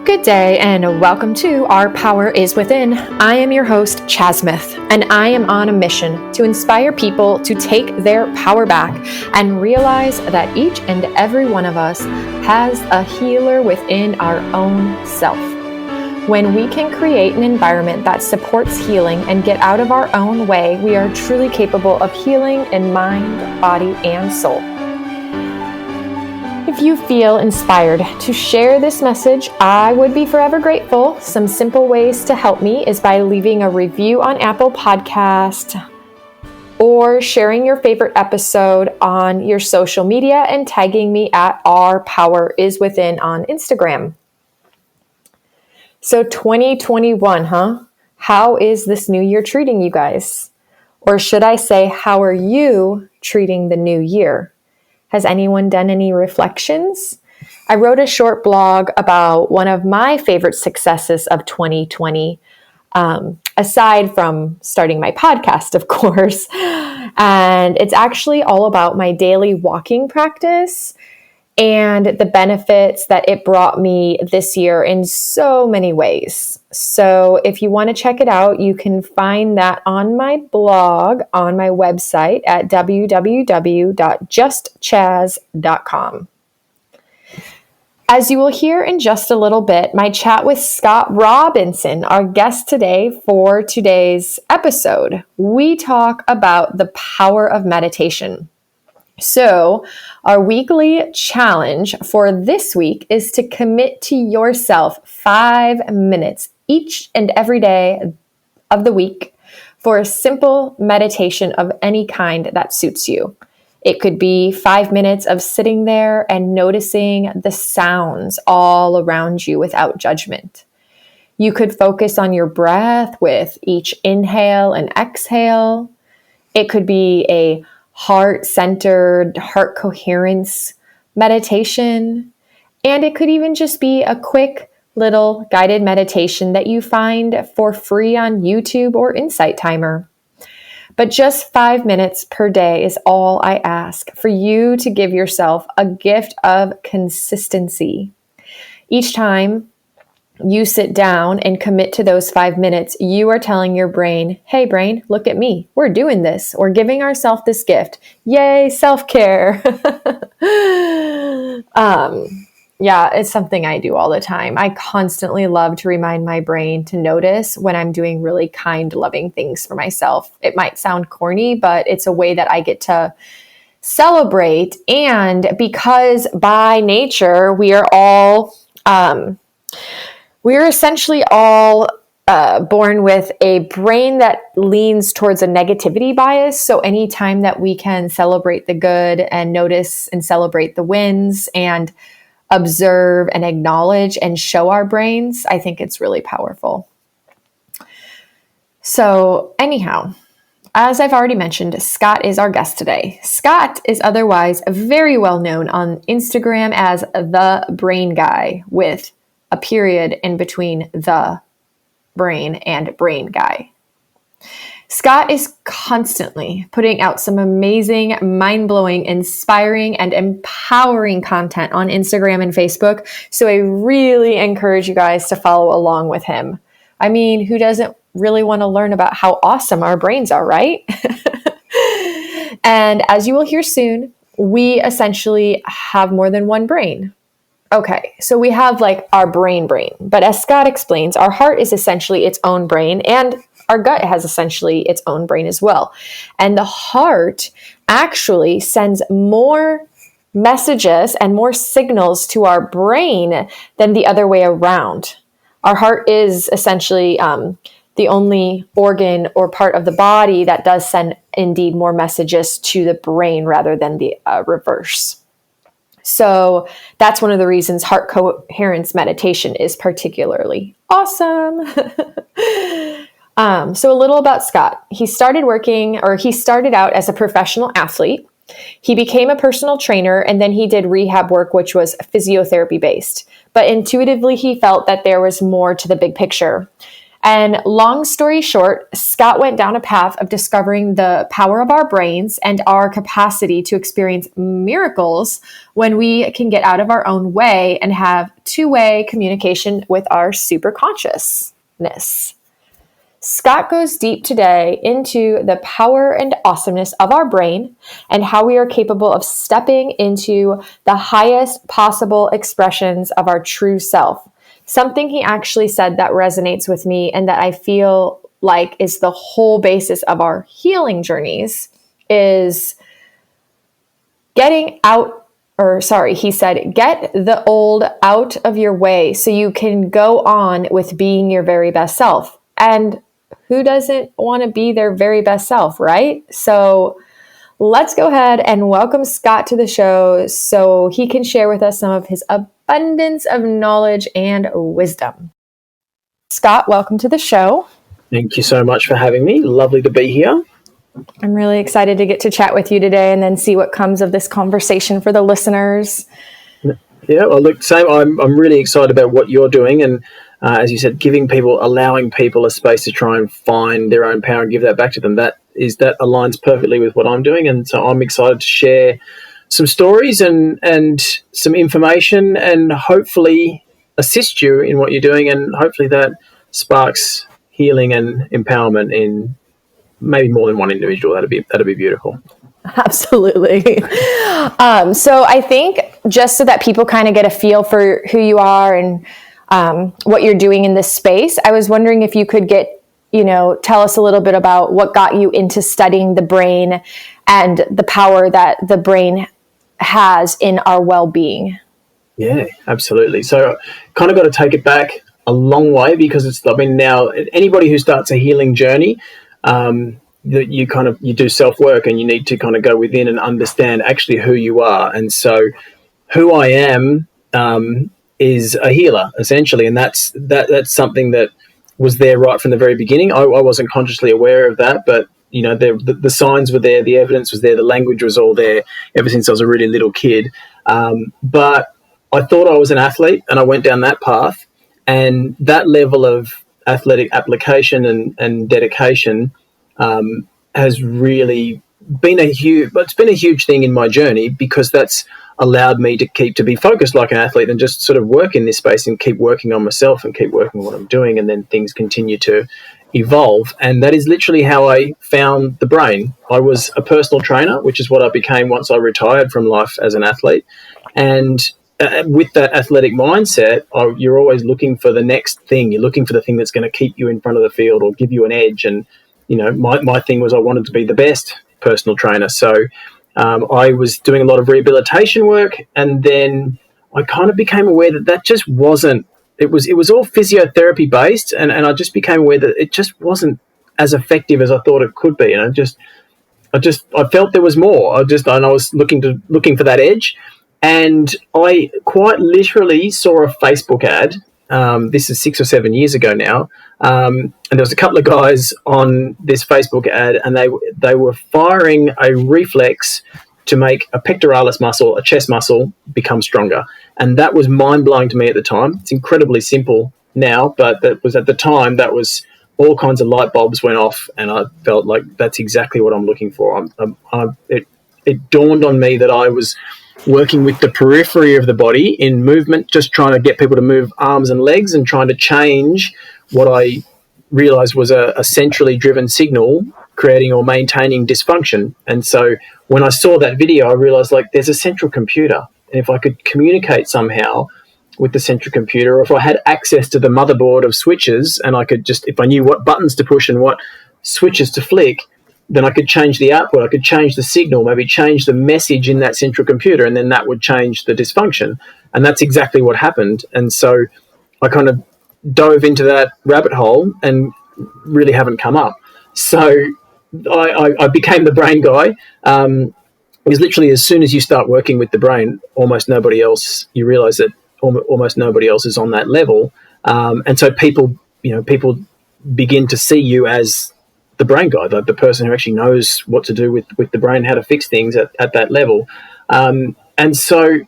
Good day and welcome to Our Power is Within. I am your host, Chasmith, and I am on a mission to inspire people to take their power back and realize that each and every one of us has a healer within our own self. When we can create an environment that supports healing and get out of our own way, we are truly capable of healing in mind, body, and soul. If you feel inspired to share this message, I would be forever grateful. Some simple ways to help me is by leaving a review on Apple Podcast or sharing your favorite episode on your social media and tagging me at Our Power is Within on Instagram. So 2021, huh? How is this new year treating you guys? Or should I say, how are you treating the new year? Has anyone done any reflections? I wrote a short blog about one of my favorite successes of 2020, aside from starting my podcast, of course. And it's actually all about my daily walking practice and the benefits that it brought me this year in so many ways. So if you want to check it out, you can find that on my blog, on my website at www.justchaz.com. As you will hear in just a little bit, my chat with Scott Robinson, our guest today for today's episode. We talk about the power of meditation. So, our weekly challenge for this week is to commit to yourself 5 minutes each and every day of the week for a simple meditation of any kind that suits you. It could be 5 minutes of sitting there and noticing the sounds all around you without judgment. You could focus on your breath with each inhale and exhale. It could be a heart-centered, heart coherence meditation. And it could even just be a quick little guided meditation that you find for free on YouTube or Insight Timer. But just 5 minutes per day is all I ask for you to give yourself a gift of consistency. Each time you sit down and commit to those 5 minutes, you are telling your brain, hey brain, look at me. We're doing this. We're giving ourselves this gift. Yay, self-care. Yeah, it's something I do all the time. I constantly love to remind my brain to notice when I'm doing really kind, loving things for myself. It might sound corny, but it's a way that I get to celebrate. And because by nature, we're essentially all born with a brain that leans towards a negativity bias. So anytime that we can celebrate the good and notice and celebrate the wins and observe and acknowledge and show our brains, I think it's really powerful. So anyhow, as I've already mentioned, Scott is our guest today. Scott is otherwise very well known on Instagram as The.Brain.Guy with a period in between the brain and brain guy. Scott is constantly putting out some amazing, mind-blowing, inspiring, and empowering content on Instagram and Facebook. So I really encourage you guys to follow along with him. I mean, who doesn't really want to learn about how awesome our brains are, right? And as you will hear soon, we essentially have more than one brain. Okay, so we have like our brain, but as Scott explains, our heart is essentially its own brain and our gut has essentially its own brain as well. And the heart actually sends more messages and more signals to our brain than the other way around. Our heart is essentially the only organ or part of the body that does send indeed more messages to the brain rather than the reverse. So that's one of the reasons heart coherence meditation is particularly awesome. So a little about Scott. He started out as a professional athlete. He became a personal trainer and then he did rehab work, which was physiotherapy based. But intuitively, he felt that there was more to the big picture. And long story short, Scott went down a path of discovering the power of our brains and our capacity to experience miracles when we can get out of our own way and have two-way communication with our superconsciousness. Scott goes deep today into the power and awesomeness of our brain and how we are capable of stepping into the highest possible expressions of our true self. Something he actually said that resonates with me and that I feel like is the whole basis of our healing journeys is he said, get the old out of your way so you can go on with being your very best self. And who doesn't want to be their very best self, right? So let's go ahead and welcome Scott to the show so he can share with us some of his abundance of knowledge and wisdom. Scott, welcome to the show. Thank you so much for having me. Lovely to be here. I'm really excited to get to chat with you today and then see what comes of this conversation for the listeners. Yeah, well, look, same. I'm really excited about what you're doing, and as you said, allowing people a space to try and find their own power and give that back to them. That aligns perfectly with what I'm doing, and so I'm excited to share some stories and some information, and hopefully assist you in what you're doing, and hopefully that sparks healing and empowerment in maybe more than one individual. That'd be beautiful. Absolutely. So I think just so that people kind of get a feel for who you are and what you're doing in this space, I was wondering if you could tell us a little bit about what got you into studying the brain and the power that the brain has in our well-being. Yeah, absolutely. So kind of got to take it back a long way because now anybody who starts a healing journey, that you do self-work and you need to kind of go within and understand actually who you are. And so who I am is a healer, essentially, and that's something that was there right from the very beginning. I wasn't consciously aware of that, but the signs were there, the evidence was there, the language was all there ever since I was a really little kid. But I thought I was an athlete, and I went down that path, and that level of athletic application and dedication has really been a huge thing in my journey, because that's allowed me to be focused like an athlete and just sort of work in this space and keep working on myself and keep working on what I'm doing, and then things continue to evolve. And that is literally how I found the brain. I was a personal trainer, which is what I became once I retired from life as an athlete. And with that athletic mindset, you're always looking for the next thing. You're looking for the thing that's going to keep you in front of the field or give you an edge. And my thing was I wanted to be the best personal trainer. So I was doing a lot of rehabilitation work, and then I kind of became aware that just wasn't. It was all physiotherapy based, and I just became aware that it just wasn't as effective as I thought it could be. And I felt there was more. I was looking for that edge, and I quite literally saw a Facebook ad. This is 6 or 7 years ago now, and there was a couple of guys on this Facebook ad, and they were firing a reflex to make a pectoralis muscle, a chest muscle, become stronger. And that was mind-blowing to me at the time. It's incredibly simple now, but that was at the time, that was all kinds of light bulbs went off, and I felt like that's exactly what I'm looking for. It dawned on me that I was working with the periphery of the body in movement, just trying to get people to move arms and legs and trying to change what I realized was a centrally driven signal creating or maintaining dysfunction. And so when I saw that video, I realized, like, there's a central computer, and if I could communicate somehow with the central computer, or if I had access to the motherboard of switches, and I could if I knew what buttons to push and what switches to flick, then I could change the output, I could change the signal, maybe change the message in that central computer, and then that would change the dysfunction. And that's exactly what happened. And so I kind of dove into that rabbit hole and really haven't come up. So I became the brain guy. Because literally as soon as you start working with the brain, you realize that almost nobody else is on that level. And so people begin to see you as the brain guy, the person who actually knows what to do with the brain, how to fix things at that level. And so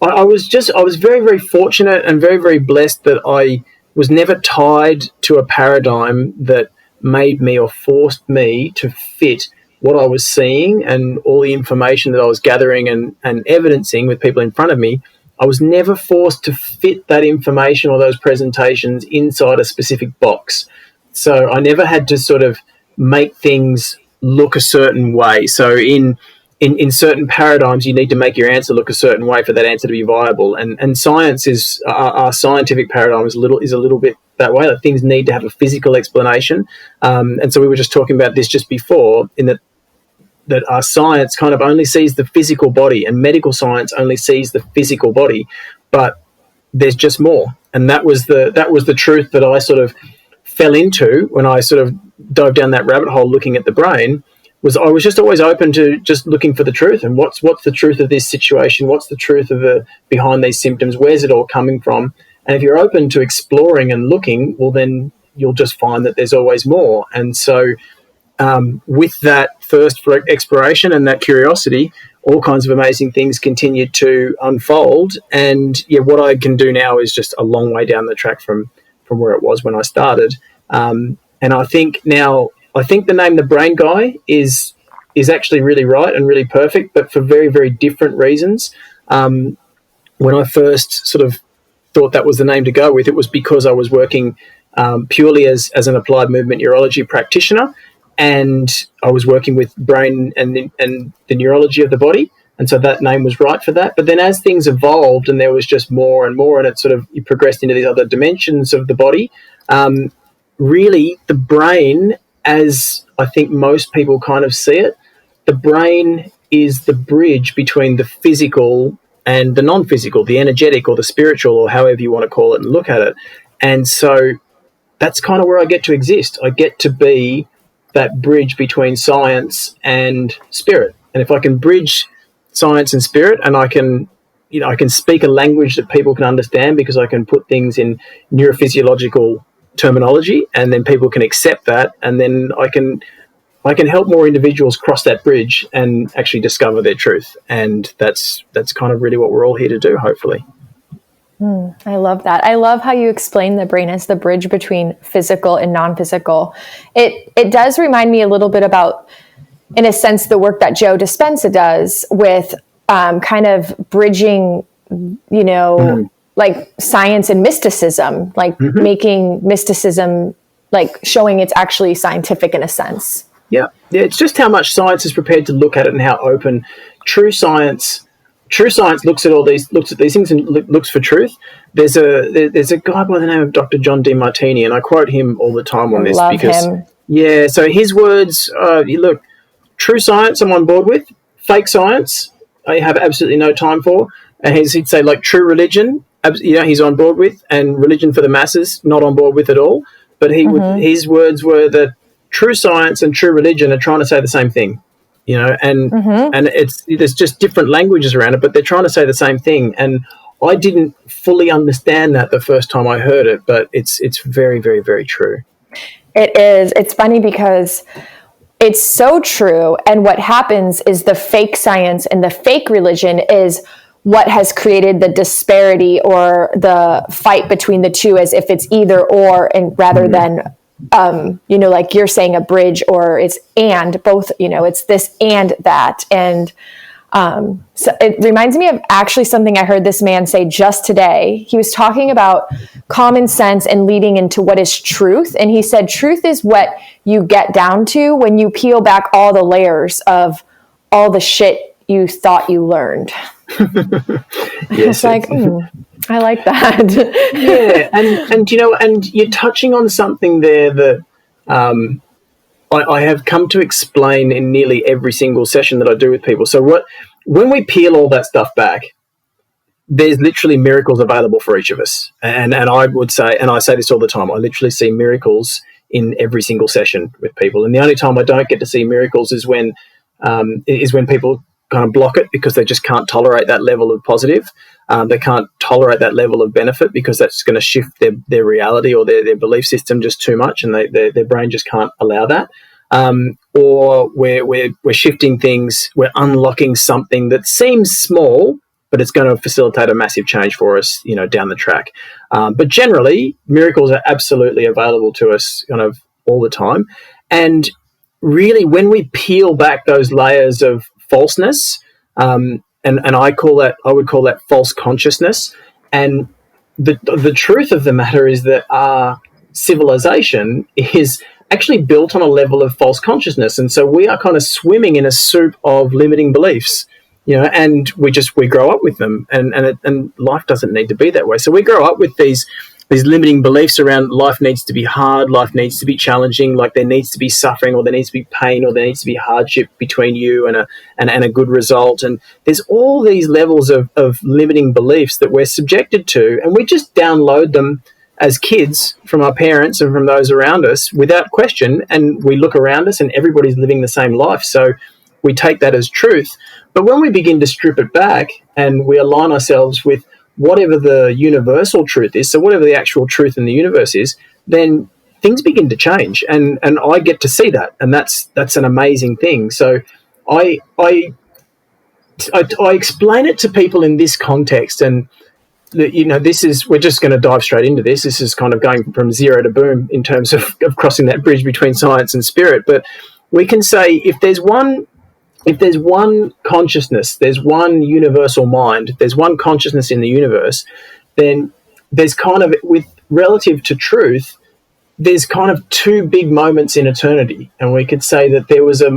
I was very, very fortunate and very, very blessed that I was never tied to a paradigm that made me or forced me to fit what I was seeing and all the information that I was gathering and evidencing with people in front of me. I was never forced to fit that information or those presentations inside a specific box. So I never had to sort of make things look a certain way. So in certain paradigms, you need to make your answer look a certain way for that answer to be viable. And science is our scientific paradigm is a little bit that way. That things need to have a physical explanation. And so we were just talking about this just before, in that our science kind of only sees the physical body, and medical science only sees the physical body, but there's just more. And that was the truth that I sort of fell into when I sort of dove down that rabbit hole looking at the brain. Was I was just always open to just looking for the truth, and what's the truth of this situation, what's the truth of the behind these symptoms, where's it all coming from? And if you're open to exploring and looking, well, then you'll just find that there's always more. And so with that thirst for exploration and that curiosity, all kinds of amazing things continued to unfold. And yeah, what I can do now is just a long way down the track from where it was when I started. And I think the name The Brain Guy is actually really right and really perfect, but for very, very different reasons. When I first sort of thought that was the name to go with, it was because I was working purely as an applied movement neurology practitioner, and I was working with brain and the neurology of the body, and so that name was right for that. But then as things evolved and there was just more and more, and it sort of you progressed into these other dimensions of the body, really the brain, as I think most people kind of see it, the brain is the bridge between the physical and the non-physical, the energetic or the spiritual, or however you want to call it and look at it. And so that's kind of where I get to exist. I get to be that bridge between science and spirit. And if I can bridge science and spirit, and I can speak a language that people can understand, because I can put things in neurophysiological terminology, and then people can accept that, and then I can help more individuals cross that bridge and actually discover their truth. And that's kind of really what we're all here to do, hopefully. I love that. I love how you explain the brain as the bridge between physical and non-physical. It does remind me a little bit about, in a sense, the work that Joe Dispenza does with kind of bridging, like science and mysticism, like making mysticism, like showing it's actually scientific in a sense. Yeah. It's just how much science is prepared to look at it, and how open true science looks at these things and looks for truth. There's a guy by the name of Dr. John DeMartini, and I quote him all the time on this because him. Yeah. So his words, look, true science I'm on board with. Fake science I have absolutely no time for. And he'd say, like, true religion, he's on board with, and religion for the masses, not on board with at all. But his words were that true science and true religion are trying to say the same thing. And there's just different languages around it, but they're trying to say the same thing. And I didn't fully understand that the first time I heard it, but it's very, very, very true. It is. It's funny because it's so true. And what happens is the fake science and the fake religion is what has created the disparity or the fight between the two, as if it's either or, and rather than like you're saying, a bridge, or it's and both, it's this and that. And so it reminds me of actually something I heard this man say just today. He was talking about common sense and leading into what is truth. And he said, truth is what you get down to when you peel back all the layers of all the shit you thought you learned. Yes, it's like, I like that. Yeah, and you're touching on something there that I have come to explain in nearly every single session that I do with people. So when we peel all that stuff back, there's literally miracles available for each of us. And I would say, and I say this all the time, I literally see miracles in every single session with people. And the only time I don't get to see miracles is when people kind of block it, because they just can't tolerate that level of positive. They can't tolerate that level of benefit, because that's going to shift their reality or their belief system just too much, and their brain just can't allow that. Or we're shifting things, we're unlocking something that seems small, but it's going to facilitate a massive change for us, down the track. But generally, miracles are absolutely available to us kind of all the time. And really, when we peel back those layers of falseness, and I would call that false consciousness. And the truth of the matter is that our civilization is actually built on a level of false consciousness, and so we are kind of swimming in a soup of limiting beliefs, and we grow up with them, and life doesn't need to be that way. So we grow up with these limiting beliefs around life needs to be hard, life needs to be challenging, like there needs to be suffering, or there needs to be pain, or there needs to be hardship between you and a good result. And there's all these levels of limiting beliefs that we're subjected to, and we just download them as kids from our parents and from those around us without question, and we look around us and everybody's living the same life, so we take that as truth. But when we begin to strip it back and we align ourselves with whatever the universal truth is, so whatever the actual truth in the universe is, then things begin to change, and I get to see that, and that's an amazing thing. So I explain it to people in this context, and we're just going to dive straight into this. This is kind of going from zero to boom in terms of crossing that bridge between science and spirit. But we can say if there's one consciousness, there's one universal mind, there's one consciousness in the universe, then there's kind of, with relative to truth, there's kind of two big moments in eternity. And we could say that there was a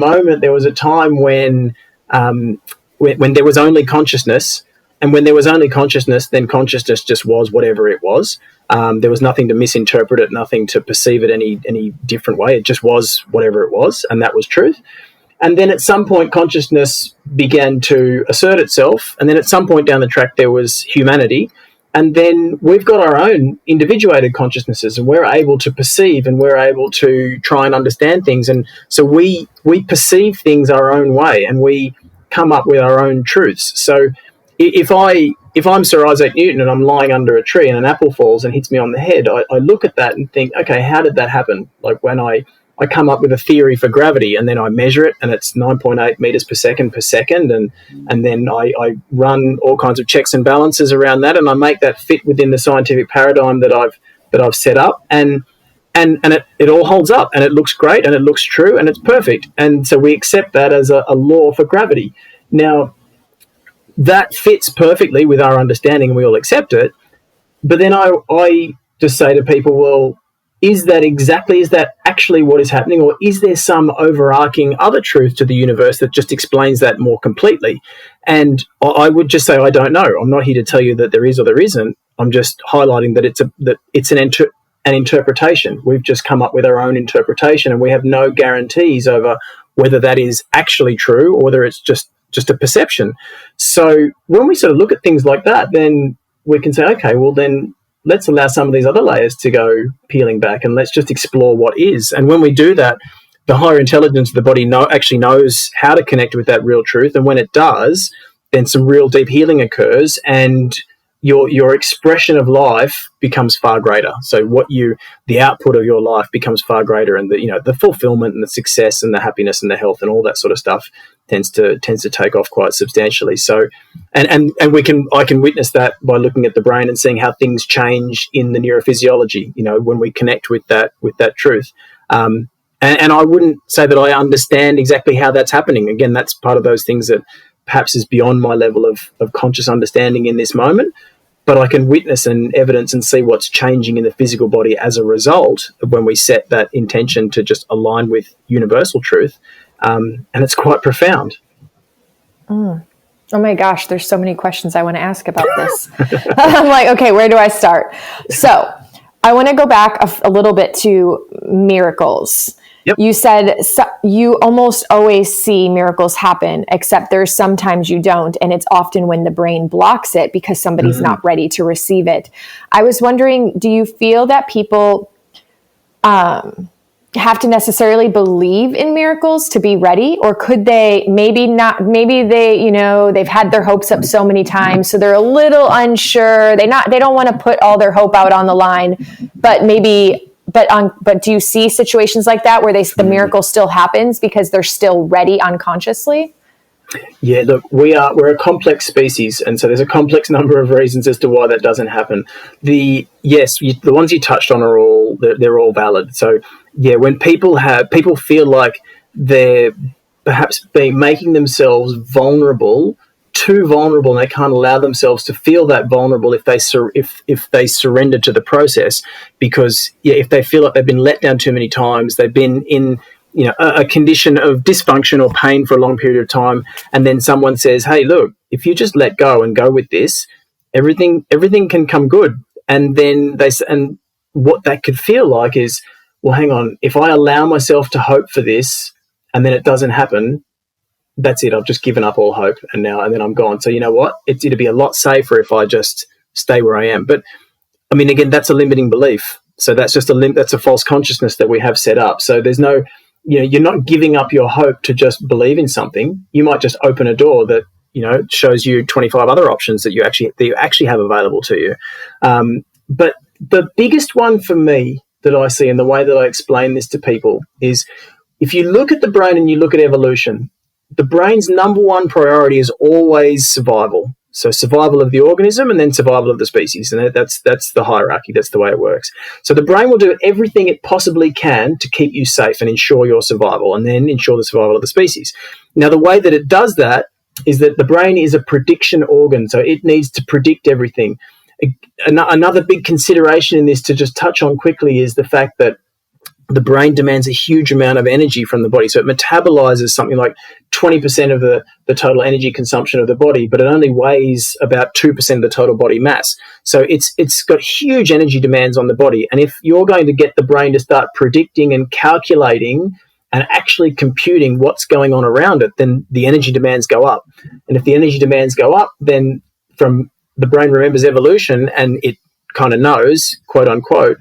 time when there was only consciousness. And when there was only consciousness, then consciousness just was whatever it was. There was nothing to misinterpret it, nothing to perceive it any different way. It just was whatever it was, and that was truth. And then at some point, consciousness began to assert itself. And then at some point down the track, there was humanity. And then we've got our own individuated consciousnesses, and we're able to perceive, and we're able to try and understand things. And so we perceive things our own way, and we come up with our own truths. So if I'm Sir Isaac Newton and I'm lying under a tree and an apple falls and hits me on the head, I look at that and think, okay, how did that happen? Like when I come up with a theory for gravity, and then I measure it, and it's 9.8 meters per second, and then I run all kinds of checks and balances around that, and I make that fit within the scientific paradigm that I've set up, and it all holds up, and it looks great, and it looks true, and it's perfect. And so we accept that as a law for gravity. Now, that fits perfectly with our understanding, and we all accept it. But then I just say to people, well, is that actually what is happening, or is there some overarching other truth to the universe that just explains that more completely? And I would just say, I don't know. I'm not here to tell you that there is or there isn't. I'm just highlighting that it's an interpretation. We've just come up with our own interpretation, and we have no guarantees over whether that is actually true or whether it's just a perception. So when we sort of look at things like that, then we can say, okay, well then let's allow some of these other layers to go peeling back, and let's just explore what is. And when we do that, the higher intelligence of the body actually knows how to connect with that real truth. And when it does, then some real deep healing occurs, and your expression of life becomes far greater. So the output of your life becomes far greater, and the fulfillment and the success and the happiness and the health and all that sort of stuff tends to take off quite substantially. So, and I can witness that by looking at the brain and seeing how things change in the neurophysiology, when we connect with that truth. And I wouldn't say that I understand exactly how that's happening. Again, that's part of those things that perhaps is beyond my level of conscious understanding in this moment. But I can witness and evidence and see what's changing in the physical body as a result of when we set that intention to just align with universal truth. And it's quite profound. Oh my gosh, there's so many questions I want to ask about this. I'm like, okay, where do I start? So I want to go back a little bit to miracles. Yep. You said you almost always see miracles happen, except there's sometimes you don't. And it's often when the brain blocks it because somebody's not ready to receive it. I was wondering, do you feel that people have to necessarily believe in miracles to be ready? Or could they maybe they've had their hopes up so many times, so they're a little unsure. They don't want to put all their hope out on the line, but do you see situations like that where the miracle still happens because they're still ready unconsciously? Yeah, look, we're a complex species, and so there's a complex number of reasons as to why that doesn't happen. The ones you touched on are they're all valid. So yeah, when people feel like they're perhaps making themselves vulnerable, too vulnerable, and they can't allow themselves to feel that vulnerable if they surrender to the process, because if they feel like they've been let down too many times, they've been in a condition of dysfunction or pain for a long period of time, and then someone says, hey, look, if you just let go and go with this, everything can come good. And then and what that could feel like is, well, hang on, if I allow myself to hope for this and then it doesn't happen, that's it, I've just given up all hope, and then I'm gone. So you know what, it'd be a lot safer if I just stay where I am. But I mean, again, that's a limiting belief. So that's just that's a false consciousness that we have set up. So there's no, you're not giving up your hope to just believe in something. You might just open a door that shows you 25 other options that you actually have available to you. But the biggest one for me that I see, and the way that I explain this to people, is if you look at the brain and you look at evolution, the brain's number one priority is always survival. So survival of the organism and then survival of the species. And that's the hierarchy. That's the way it works. So the brain will do everything it possibly can to keep you safe and ensure your survival, and then ensure the survival of the species. Now, the way that it does that is that the brain is a prediction organ. So it needs to predict everything. Another big consideration in this to just touch on quickly is the fact that the brain demands a huge amount of energy from the body. So it metabolizes something like 20% of the total energy consumption of the body, but it only weighs about 2% of the total body mass. So it's got huge energy demands on the body. And if you're going to get the brain to start predicting and calculating and actually computing what's going on around it, then the energy demands go up. And if the energy demands go up, then from the brain remembers evolution, and it kind of knows, quote unquote,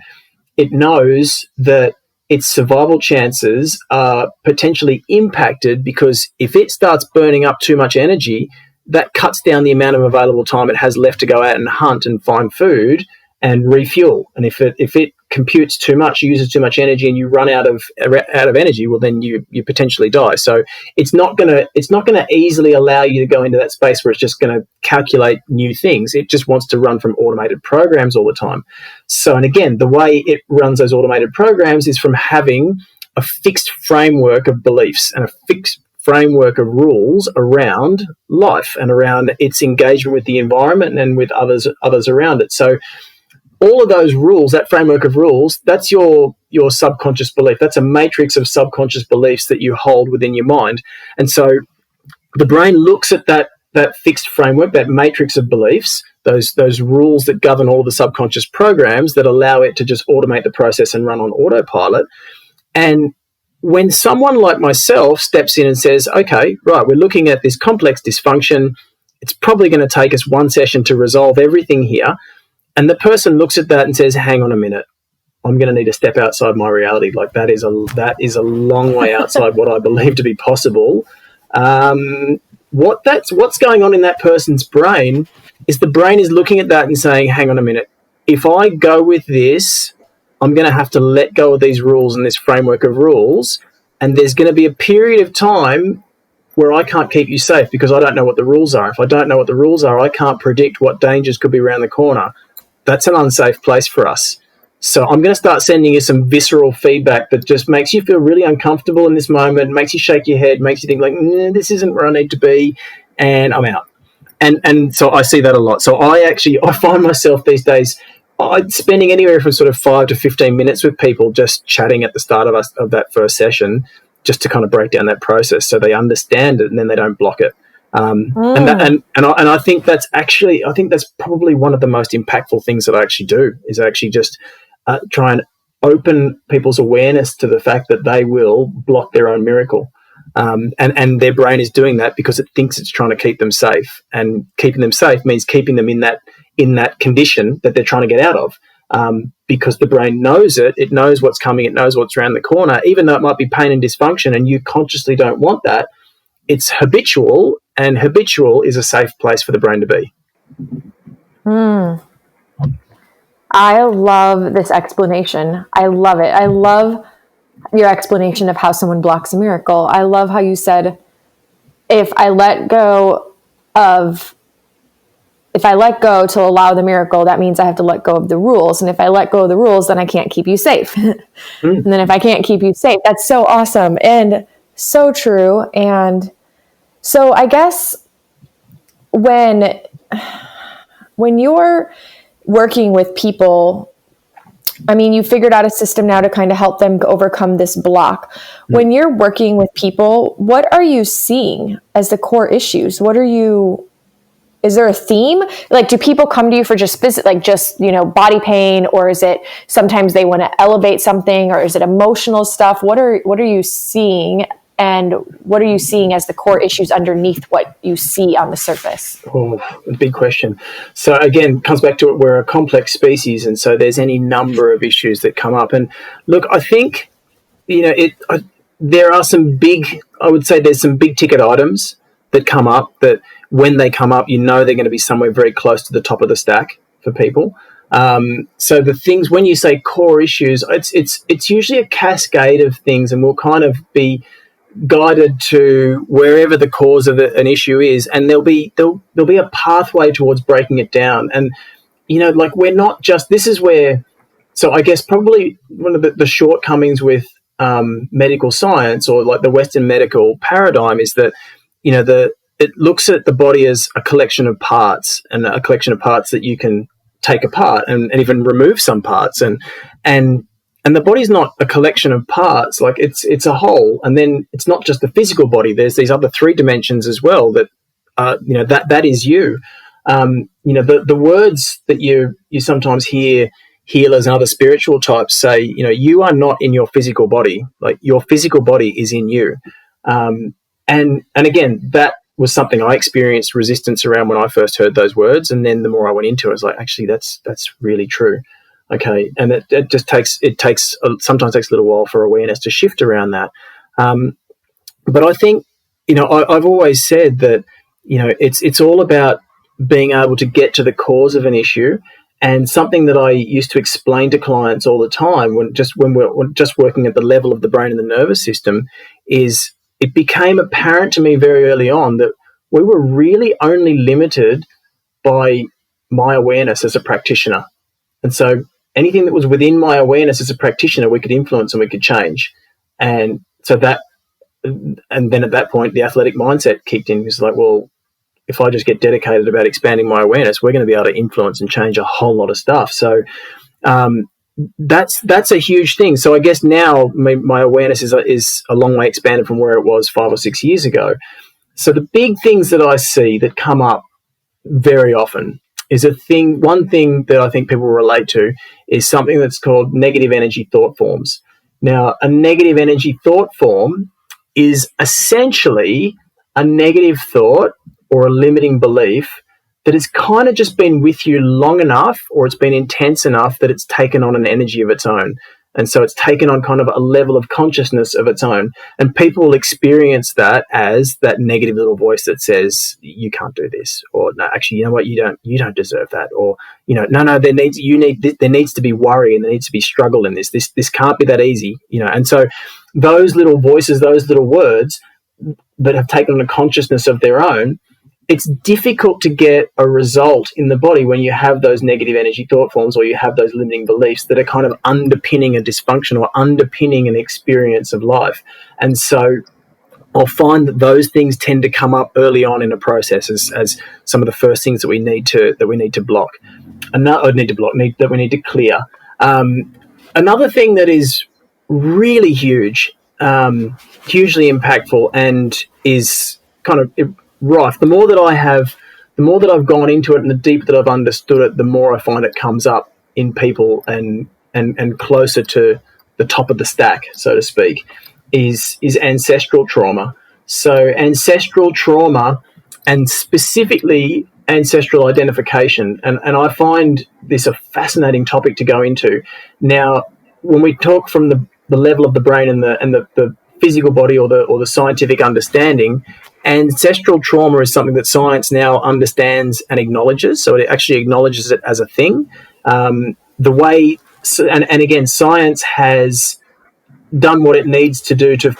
it knows that its survival chances are potentially impacted, because if it starts burning up too much energy, that cuts down the amount of available time it has left to go out and hunt and find food and refuel. And if it computes too much, uses too much energy, and you run out of energy, well, then you potentially die. So it's not gonna easily allow you to go into that space where it's just going to calculate new things. It just wants to run from automated programs all the time. So, and again, the way it runs those automated programs is from having a fixed framework of beliefs and a fixed framework of rules around life and around its engagement with the environment and with others around it. So all of those rules, that framework of rules, that's your subconscious belief. That's a matrix of subconscious beliefs that you hold within your mind. And so the brain looks at that fixed framework, that matrix of beliefs, those rules that govern all the subconscious programs that allow it to just automate the process and run on autopilot. And when someone like myself steps in and says, okay, right, we're looking at this complex dysfunction, it's probably going to take us one session to resolve everything here. And the person looks at that and says, hang on a minute, I'm going to need to step outside my reality. Like that is a long way outside what I believe to be possible. What's going on in that person's brain is the brain is looking at that and saying, hang on a minute, if I go with this, I'm going to have to let go of these rules and this framework of rules. And there's going to be a period of time where I can't keep you safe because I don't know what the rules are. If I don't know what the rules are, I can't predict what dangers could be around the corner. That's an unsafe place for us. So I'm going to start sending you some visceral feedback that just makes you feel really uncomfortable in this moment, makes you shake your head, makes you think like, this isn't where I need to be, and I'm out. And so I see that a lot. So I find myself these days spending anywhere from sort of 5 to 15 minutes with people just chatting at the start of that first session, just to kind of break down that process so they understand it and then they don't block it. And I think that's probably one of the most impactful things that I actually do is actually just try and open people's awareness to the fact that they will block their own miracle. And their brain is doing that because it thinks it's trying to keep them safe, and keeping them safe means keeping them in that condition that they're trying to get out of. Because the brain knows it knows what's coming, it knows what's around the corner, even though it might be pain and dysfunction and you consciously don't want that. It's habitual, and habitual is a safe place for the brain to be. I love this explanation. I love it. I love your explanation of how someone blocks a miracle. I love how you said if I let go to allow the miracle, that means I have to let go of the rules. And if I let go of the rules, then I can't keep you safe. And then if I can't keep you safe, that's so awesome and so true. And so I guess when you're working with people, I mean, you figured out a system now to kind of help them overcome this block. When you're working with people, what are you seeing as the core issues? Is there a theme? Like, do people come to you for just body pain, or is it sometimes they want to elevate something, or is it emotional stuff? What are you seeing, and what are you seeing as the core issues underneath what you see on the surface? Oh, big question. So again, comes back to it. We're a complex species, and so there's any number of issues that come up. And look, I think there are some big. I would say there's some big ticket items that come up that when they come up, they're going to be somewhere very close to the top of the stack for people. So the things, when you say core issues, it's usually a cascade of things, and we'll kind of be guided to wherever the cause of an issue is, and there'll be a pathway towards breaking it down. And we're not just, this is where, so I guess probably one of the shortcomings with medical science, or like the Western medical paradigm, is that it looks at the body as a collection of parts, and a collection of parts that you can take apart and even remove some parts, and the body's not a collection of parts. Like it's a whole, and then it's not just the physical body. There's these other three dimensions as well that that is you. The words that you sometimes hear healers and other spiritual types say, you are not in your physical body. Like, your physical body is in you. And again, that was something I experienced resistance around when I first heard those words, and then the more I went into it, I was like, actually, that's really true. Okay, and it sometimes takes a little while for awareness to shift around that. But I think, I've always said that, it's all about being able to get to the cause of an issue. And something that I used to explain to clients all the time when we're just working at the level of the brain and the nervous system is, it became apparent to me very early on that we were really only limited by my awareness as a practitioner. And so anything that was within my awareness as a practitioner, we could influence and we could change. And so and then at that point, the athletic mindset kicked in. It's like, well, if I just get dedicated about expanding my awareness, we're going to be able to influence and change a whole lot of stuff. So that's a huge thing. So I guess now my awareness is a long way expanded from where it was 5 or 6 years ago. So the big things that I see that come up very often is one thing that I think people relate to is something that's called negative energy thought forms. Now, a negative energy thought form is essentially a negative thought or a limiting belief that has kind of just been with you long enough, or it's been intense enough that it's taken on an energy of its own. And so it's taken on kind of a level of consciousness of its own. And people will experience that as that negative little voice that says, you can't do this. Or, no, actually, you know what? You don't deserve that. Or, no, there needs to be worry, and there needs to be struggle in this. This can't be that easy, And so those little voices, those little words that have taken on a consciousness of their own, it's difficult to get a result in the body when you have those negative energy thought forms, or you have those limiting beliefs that are kind of underpinning a dysfunction or underpinning an experience of life. And so I'll find that those things tend to come up early on in a process as some of the first things that we need to block, that we need to clear. Another thing that is really huge, hugely impactful, and is kind of rife. The more that I've gone into it, and the deeper that I've understood it, the more I find it comes up in people and closer to the top of the stack, so to speak, is ancestral trauma. So ancestral trauma, and specifically ancestral identification. And I find this a fascinating topic to go into. Now, when we talk from the level of the brain and the physical body, or the scientific understanding, ancestral trauma is something that science now understands and acknowledges. So it actually acknowledges it as a thing. And again, science has done what it needs to do to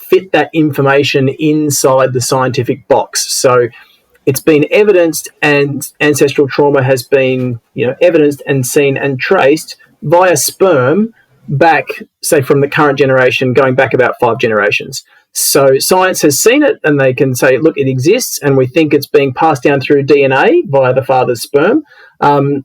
fit that information inside the scientific box. So it's been evidenced, and ancestral trauma has been, evidenced and seen and traced via sperm back, say, from the current generation, going back about 5 generations. So science has seen it, and they can say, look, it exists, and we think it's being passed down through DNA via the father's sperm. And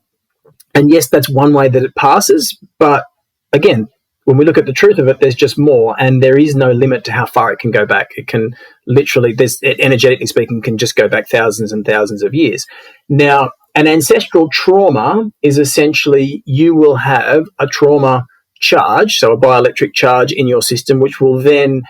yes, that's one way that it passes. But again, when we look at the truth of it, there's just more, and there is no limit to how far it can go back. It can literally, energetically speaking, can just go back thousands and thousands of years. Now, an ancestral trauma is essentially you will have a trauma charge, so a bioelectric charge in your system, which will then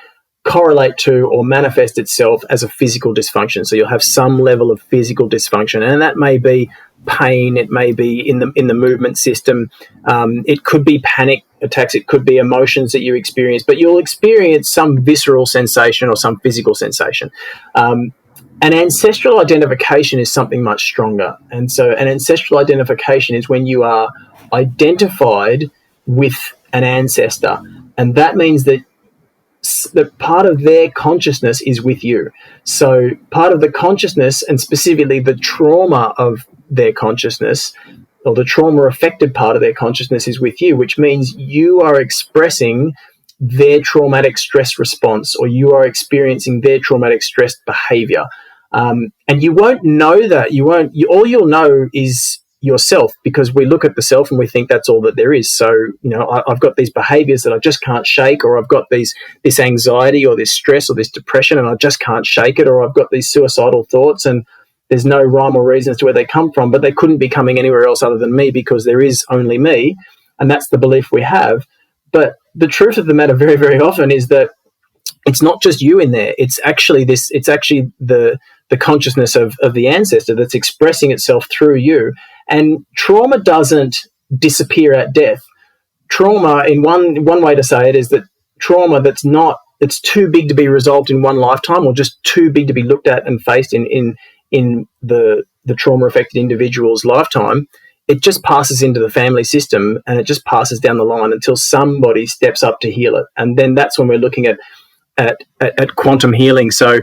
correlate to or manifest itself as a physical dysfunction. So you'll have some level of physical dysfunction, and that may be pain, it may be in the movement system, it could be panic attacks, it could be emotions that you experience, but you'll experience some visceral sensation or some physical sensation. An ancestral identification is something much stronger. And so an ancestral identification is when you are identified with an ancestor, and that means that part of their consciousness is with you. So part of the consciousness, and specifically the trauma of their consciousness, or the trauma affected part of their consciousness, is with you, which means you are expressing their traumatic stress response, or you are experiencing their traumatic stress behavior. And you won't know that. All you'll know is yourself, because we look at the self and we think that's all that there is. So, I've got these behaviors that I just can't shake, or I've got this anxiety or this stress or this depression and I just can't shake it, or I've got these suicidal thoughts and there's no rhyme or reason as to where they come from, but they couldn't be coming anywhere else other than me, because there is only me. And that's the belief we have. But the truth of the matter very, very often is that it's not just you in there. It's actually the consciousness of the ancestor that's expressing itself through you. And trauma doesn't disappear at death. Trauma, in one way to say it, is that trauma it's too big to be resolved in one lifetime, or just too big to be looked at and faced in the trauma affected individual's lifetime. It just passes into the family system, and it just passes down the line until somebody steps up to heal it. And then that's when we're looking at quantum healing. So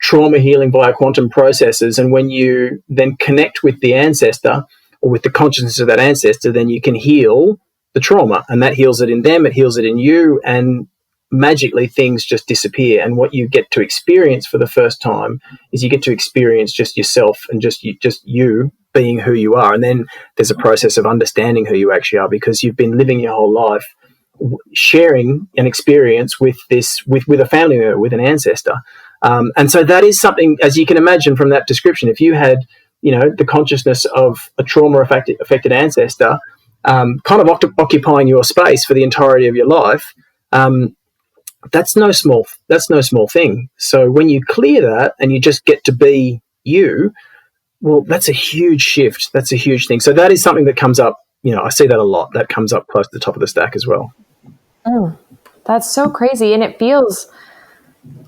trauma healing via quantum processes. And when you then connect with the ancestor, or with the consciousness of that ancestor, then you can heal the trauma, and that heals it in them, it heals it in you, and magically things just disappear. And what you get to experience for the first time is you get to experience just yourself, and just you being who you are. And then there's a process of understanding who you actually are, because you've been living your whole life sharing an experience with a family member, with an ancestor. And so that is something, as you can imagine from that description, if you had, the consciousness of a trauma affected ancestor kind of occupying your space for the entirety of your life, that's no small thing. So when you clear that and you just get to be you, well, that's a huge shift. That's a huge thing. So that is something that comes up. I see that a lot. That comes up close to the top of the stack as well. Oh, that's so crazy. And it feels,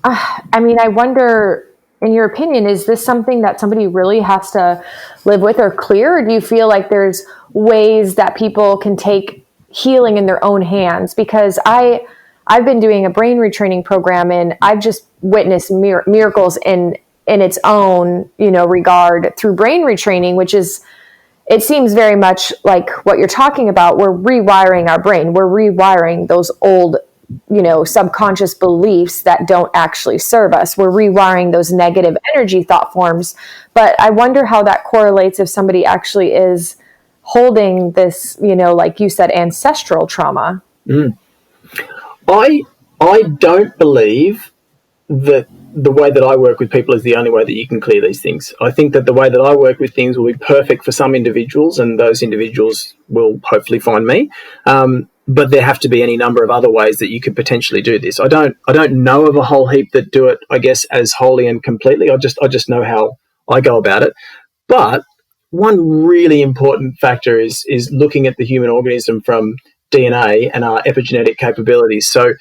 I wonder, in your opinion, is this something that somebody really has to live with or clear? Or do you feel like there's ways that people can take healing in their own hands? Because I've been doing a brain retraining program, and I've just witnessed miracles in its own, regard through brain retraining, which is, it seems very much like what you're talking about. We're rewiring our brain. We're rewiring those old, subconscious beliefs that don't actually serve us. We're rewiring those negative energy thought forms. But I wonder how that correlates if somebody actually is holding this, like you said, ancestral trauma. I don't believe that the way that I work with people is the only way that you can clear these things. I think that the way that I work with things will be perfect for some individuals, and those individuals will hopefully find me. But there have to be any number of other ways that you could potentially do this. I don't know of a whole heap that do it, I guess, as wholly and completely. I just know how I go about it. But one really important factor is looking at the human organism from DNA and our epigenetic capabilities. So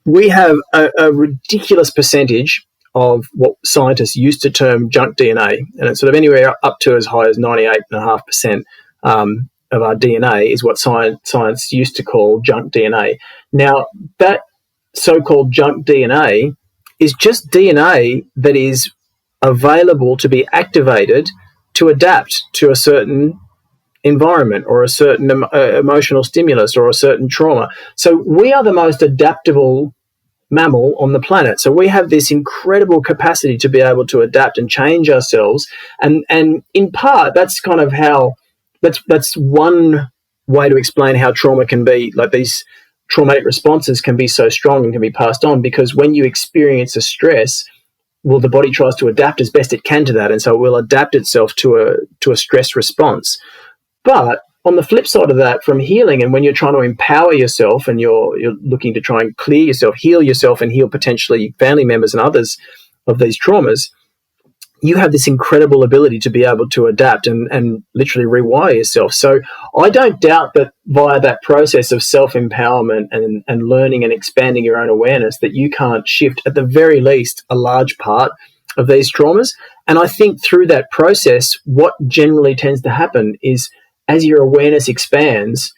we have a ridiculous percentage of what scientists used to term junk DNA, and it's sort of anywhere up to as high as 98.5% of our DNA is what science used to call junk DNA. Now, that so-called junk DNA is just DNA that is available to be activated to adapt to a certain environment or a certain emotional stimulus or a certain trauma. So we are the most adaptable mammal on the planet. So we have this incredible capacity to be able to adapt and change ourselves. And in part, that's kind of how, that's one way to explain how trauma can be, like these traumatic responses can be so strong and can be passed on, because when you experience a stress, well, the body tries to adapt as best it can to that. And so it will adapt itself to a stress response. But on the flip side of that, from healing, and when you're trying to empower yourself and you're looking to try and clear yourself, heal yourself, and heal potentially family members and others of these traumas, you have this incredible ability to be able to adapt and literally rewire yourself. So I don't doubt that via that process of self-empowerment and learning and expanding your own awareness, that you can't shift, at the very least, a large part of these traumas. And I think through that process, what generally tends to happen is, as your awareness expands,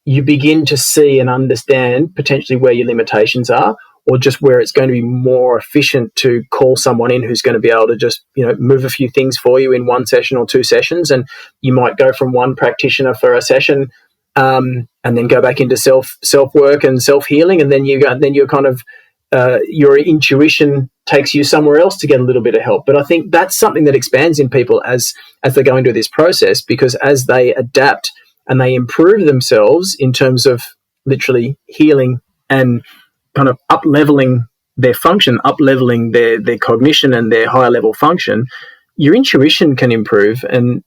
you begin to see and understand potentially where your limitations are, or just where it's going to be more efficient to call someone in who's going to be able to just, move a few things for you in one session or two sessions. And you might go from one practitioner for a session, and then go back into self work and self healing, and then you're kind of your intuition takes you somewhere else to get a little bit of help. But I think that's something that expands in people as they're going through this process, because as they adapt and they improve themselves in terms of literally healing and kind of up-leveling their function, up-leveling their cognition and their higher level function, your intuition can improve, and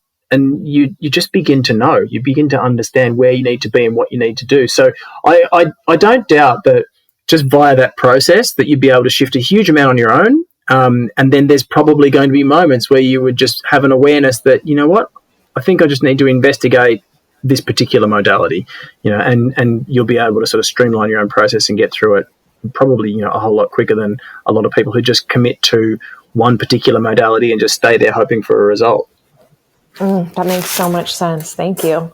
you just begin to know, you begin to understand where you need to be and what you need to do. So I don't doubt that just via that process that you'd be able to shift a huge amount on your own. And then there's probably going to be moments where you would just have an awareness that, you know what, I think I just need to investigate this particular modality, and you'll be able to sort of streamline your own process and get through it probably, a whole lot quicker than a lot of people who just commit to one particular modality and just stay there hoping for a result. That makes so much sense. Thank you.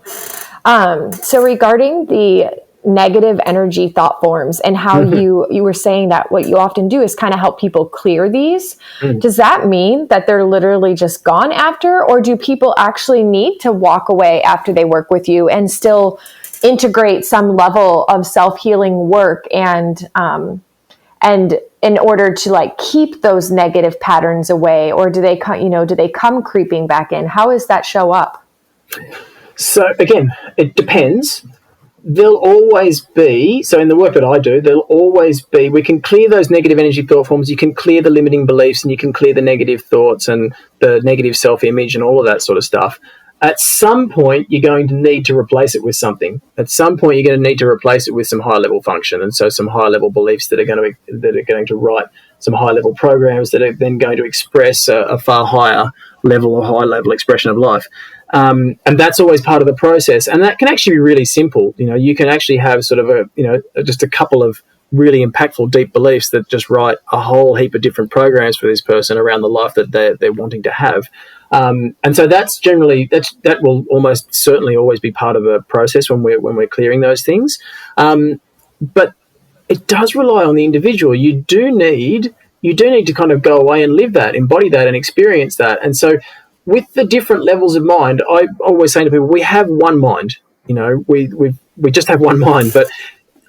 So regarding the negative energy thought forms and how you were saying that what you often do is kind of help people clear these. Does that mean that they're literally just gone after, or do people actually need to walk away after they work with you and still integrate some level of self-healing work and in order to keep those negative patterns away, or do they come creeping back in? How does that show up? So again, it depends. There'll always be, so in the work that I do, there'll always be, we can clear those negative energy thought forms, you can clear the limiting beliefs, and you can clear the negative thoughts and the negative self-image and all of that sort of stuff. At some point, you're going to need to replace it with something. At some point, you're going to need to replace it with some high-level function, and so some high-level beliefs that are going to write some high-level programs that are then going to express a far higher level or high-level expression of life. And that's always part of the process. And that can actually be really simple. You can actually have sort of just a couple of really impactful, deep beliefs that just write a whole heap of different programs for this person around the life that they're wanting to have. And so that's generally, that will almost certainly always be part of a process when we're clearing those things. But it does rely on the individual. You do need to kind of go away and live that, embody that, and experience that. And so with the different levels of mind, I always say to people, we have one mind. We just have one mind, but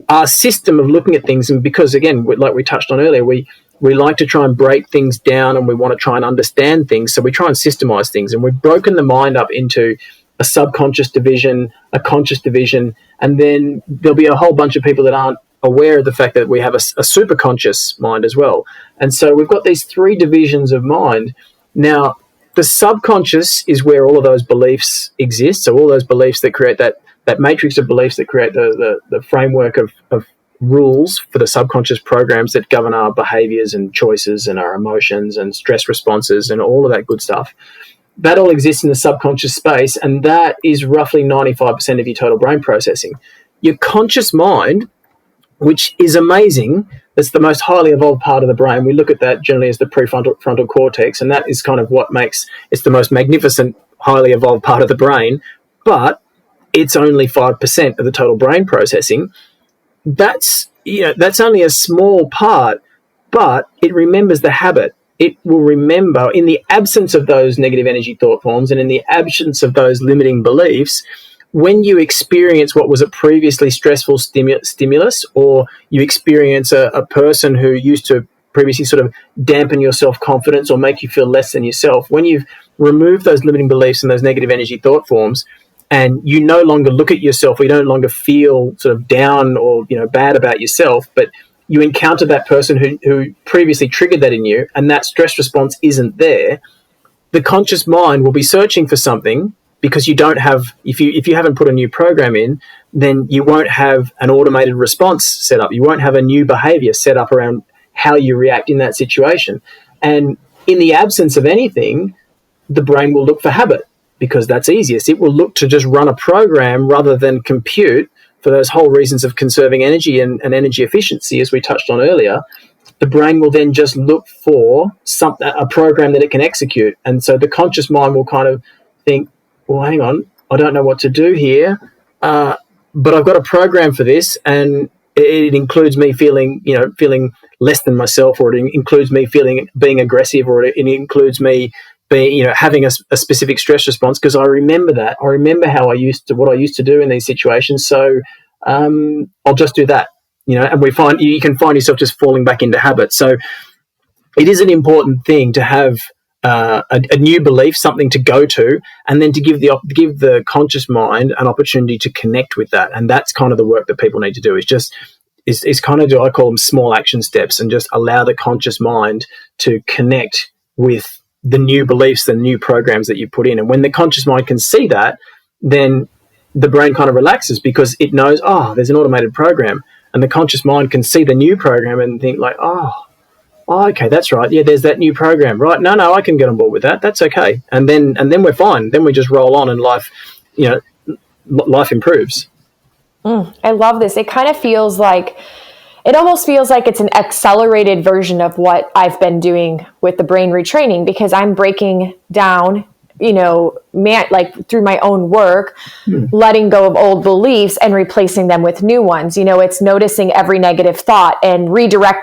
our system of looking at things, and because again, like we touched on earlier, we like to try and break things down, and we want to try and understand things, so we try and systemize things, and we've broken the mind up into a subconscious division, a conscious division, and then there'll be a whole bunch of people that aren't aware of the fact that we have a superconscious mind as well. And so we've got these three divisions of mind. Now, the subconscious is where all of those beliefs exist. So all those beliefs that create that matrix of beliefs that create the framework of rules for the subconscious programs that govern our behaviors and choices and our emotions and stress responses and all of that good stuff. That all exists in the subconscious space, and that is roughly 95% of your total brain processing. Your conscious mind, which is amazing, it's the most highly evolved part of the brain. We look at that generally as the prefrontal cortex, and that is kind of what makes it's the most magnificent, highly evolved part of the brain, but it's only 5% of the total brain processing. That's that's only a small part, but it remembers the habit. It will remember, in the absence of those negative energy thought forms and in the absence of those limiting beliefs, when you experience what was a previously stressful stimulus, or you experience a person who used to previously sort of dampen your self-confidence or make you feel less than yourself, when you've removed those limiting beliefs and those negative energy thought forms, and you no longer look at yourself, or you no longer feel sort of down or bad about yourself, but you encounter that person who previously triggered that in you, and that stress response isn't there, the conscious mind will be searching for something, because you don't have, if you haven't put a new program in, then you won't have an automated response set up. You won't have a new behavior set up around how you react in that situation. And in the absence of anything, the brain will look for habit, because that's easiest. It will look to just run a program rather than compute, for those whole reasons of conserving energy and energy efficiency, as we touched on earlier. The brain will then just look for a program that it can execute. And so the conscious mind will kind of think, well, hang on, I don't know what to do here, but I've got a program for this, and it includes me feeling less than myself, or it includes me being aggressive, or it includes me being, having a specific stress response, because I remember that. I remember what I used to do in these situations. So I'll just do that, and you can find yourself just falling back into habit. So it is an important thing to have a new belief, something to go to, and then to give the conscious mind an opportunity to connect with that. And that's kind of the work that people need to do. Is kind of, I call them small action steps, and just allow the conscious mind to connect with the new beliefs, the new programs that you put in. And when the conscious mind can see that, then the brain kind of relaxes, because it knows, there's an automated program, and the conscious mind can see the new program and think like, okay, that's right. Yeah, there's that new program, right? No, I can get on board with that. That's okay. And then we're fine. Then we just roll on, and life improves. I love this. It almost feels like it's an accelerated version of what I've been doing with the brain retraining, because I'm breaking down, through my own work, letting go of old beliefs and replacing them with new ones. It's noticing every negative thought and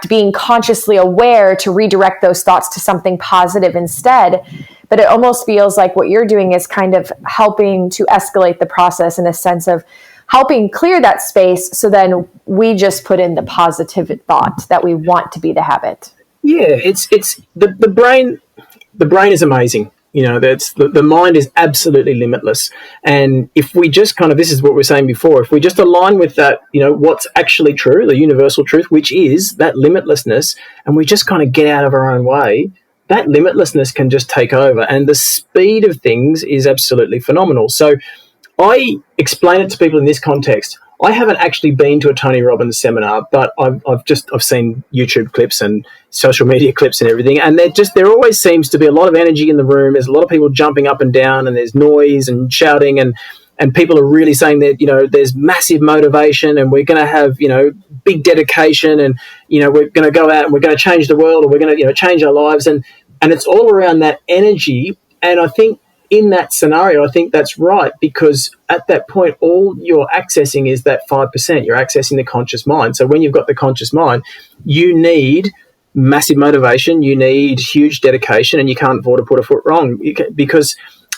being consciously aware to redirect those thoughts to something positive instead. But it almost feels like what you're doing is kind of helping to escalate the process, in a sense of helping clear that space, so then we just put in the positive thought that we want to be the habit. Yeah, it's the brain. The brain is amazing. That's the mind is absolutely limitless. And if we just this is what we were saying before, if we just align with that, what's actually true, the universal truth, which is that limitlessness, and we just kind of get out of our own way, that limitlessness can just take over. And the speed of things is absolutely phenomenal. So I explain it to people in this context. I haven't actually been to a Tony Robbins seminar, but I've seen YouTube clips and social media clips and everything, and there always seems to be a lot of energy in the room. There's a lot of people jumping up and down, and there's noise and shouting, and people are really saying that there's massive motivation, and we're going to have big dedication, and we're going to go out and we're going to change the world, or we're going to change our lives, and it's all around that energy. And I think in that scenario, I think that's right, because at that point, all you're accessing is that 5%. You're accessing the conscious mind. So when you've got the conscious mind, you need massive motivation, you need huge dedication, and you can't afford to put a foot wrong, because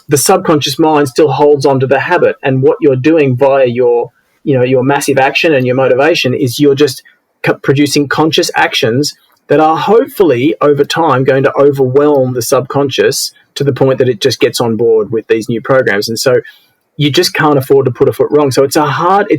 the subconscious mind still holds on to the habit. And what you're doing via your massive action and your motivation is you're just producing conscious actions that are hopefully over time going to overwhelm the subconscious to the point that it just gets on board with these new programs. And so you just can't afford to put a foot wrong. So it's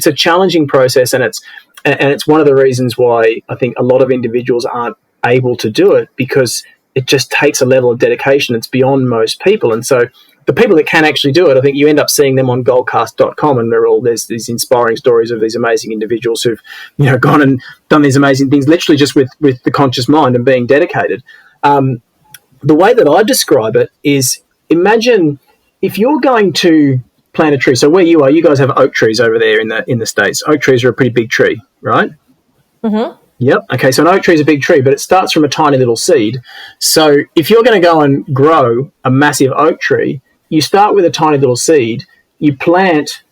a challenging process, and it's one of the reasons why I think a lot of individuals aren't able to do it, because it just takes a level of dedication that's beyond most people. And so the people that can actually do it, I think you end up seeing them on goldcast.com, and there's these inspiring stories of these amazing individuals who've gone and done these amazing things literally just with the conscious mind and being dedicated. The way that I describe it is, imagine if you're going to plant a tree. So where you are, you guys have oak trees over there in the States. Oak trees are a pretty big tree, right? Mm-hmm. Yep. Okay, so an oak tree is a big tree, but it starts from a tiny little seed. So if you're going to go and grow a massive oak tree, you start with a tiny little seed, you plant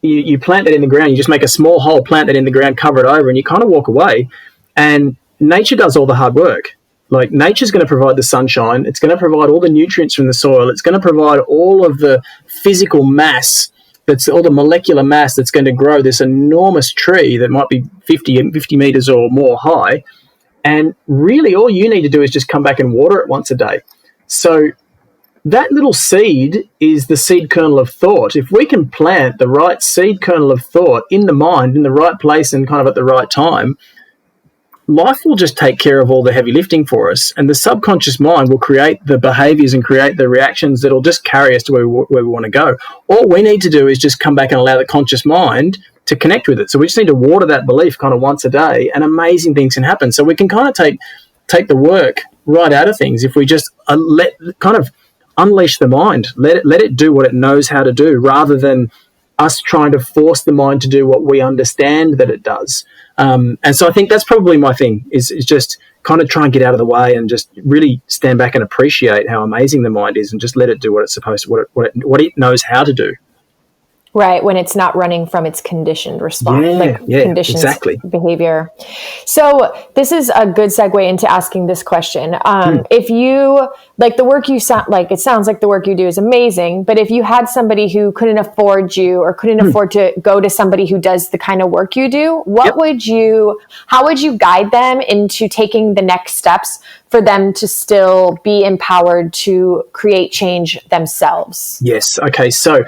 you plant that in the ground. You just make a small hole, plant that in the ground, cover it over, and you kind of walk away. And nature does all the hard work. Like, nature's going to provide the sunshine. It's going to provide all the nutrients from the soil. It's going to provide all of the physical mass, that's all the molecular mass that's going to grow this enormous tree that might be 50 meters or more high. And really all you need to do is just come back and water it once a day. So that little seed is the seed kernel of thought. If we can plant the right seed kernel of thought in the mind, in the right place and kind of at the right time, life will just take care of all the heavy lifting for us, and the subconscious mind will create the behaviors and create the reactions that will just carry us to where we want to go. All we need to do is just come back and allow the conscious mind to connect with it. So we just need to water that belief kind of once a day, and amazing things can happen. So we can kind of take the work right out of things if we just unleash the mind, let it do what it knows how to do, rather than us trying to force the mind to do what we understand that it does. And so I think that's probably my thing, is just kind of try and get out of the way and just really stand back and appreciate how amazing the mind is, and just let it do what it's supposed to, what it knows how to do. Right, when it's not running from its conditioned response, conditioned exactly. behavior. So this is a good segue into asking this question. If you, like the work you sound like, it sounds like the work you do is amazing, but if you had somebody who couldn't afford you or couldn't afford to go to somebody who does the kind of work you do, how would you guide them into taking the next steps for them to still be empowered to create change themselves? Yes. Okay. So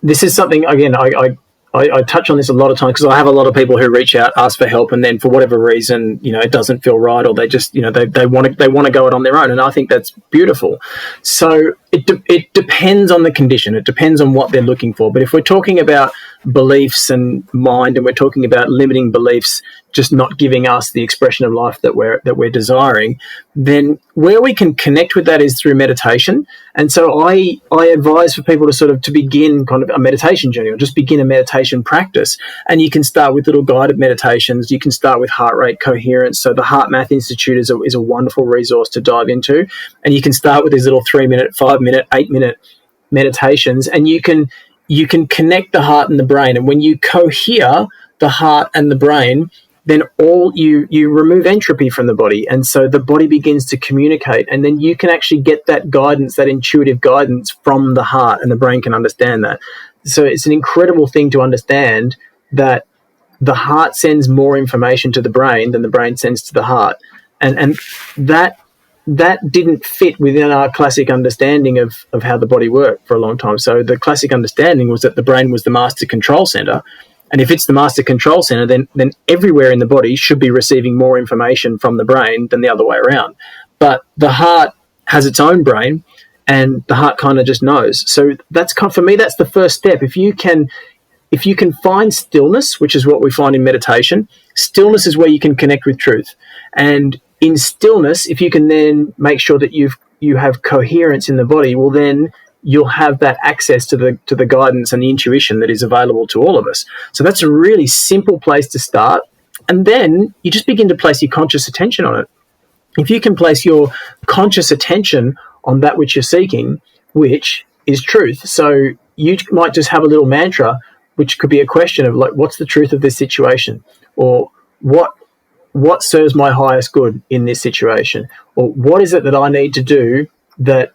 this is something, again, I touch on this a lot of times, because I have a lot of people who reach out, ask for help, and then for whatever reason, it doesn't feel right, or they just, they want to go it on their own. And I think that's beautiful. So it depends on the condition. It depends on what they're looking for. But if we're talking about beliefs and mind, and we're talking about limiting beliefs just not giving us the expression of life that we're desiring, then where we can connect with that is through meditation. And so I advise for people to begin kind of a meditation journey, or just begin a meditation practice. And you can start with little guided meditations. You can start with heart rate coherence. So the HearthMath Institute is a wonderful resource to dive into. And you can start with these little 3-minute, 5-minute, 8-minute meditations, and you can connect the heart and the brain. And when you cohere the heart and the brain, then you remove entropy from the body, and so the body begins to communicate, and then you can actually get that guidance, that intuitive guidance from the heart, and the brain can understand that. So it's an incredible thing to understand that the heart sends more information to the brain than the brain sends to the heart, and that didn't fit within our classic understanding of how the body worked for a long time. So the classic understanding was that the brain was the master control center. And if it's the master control center, then everywhere in the body should be receiving more information from the brain than the other way around. But the heart has its own brain, and the heart kind of just knows. So that's for me, that's the first step. If you can find stillness, which is what we find in meditation, stillness is where you can connect with truth. And in stillness, if you can then make sure that you have coherence in the body, well, then you'll have that access to the guidance and the intuition that is available to all of us. So that's a really simple place to start. And then you just begin to place your conscious attention on it. If you can place your conscious attention on that which you're seeking, which is truth. So you might just have a little mantra, which could be a question of like, what's the truth of this situation? Or what serves my highest good in this situation? Or what is it that I need to do that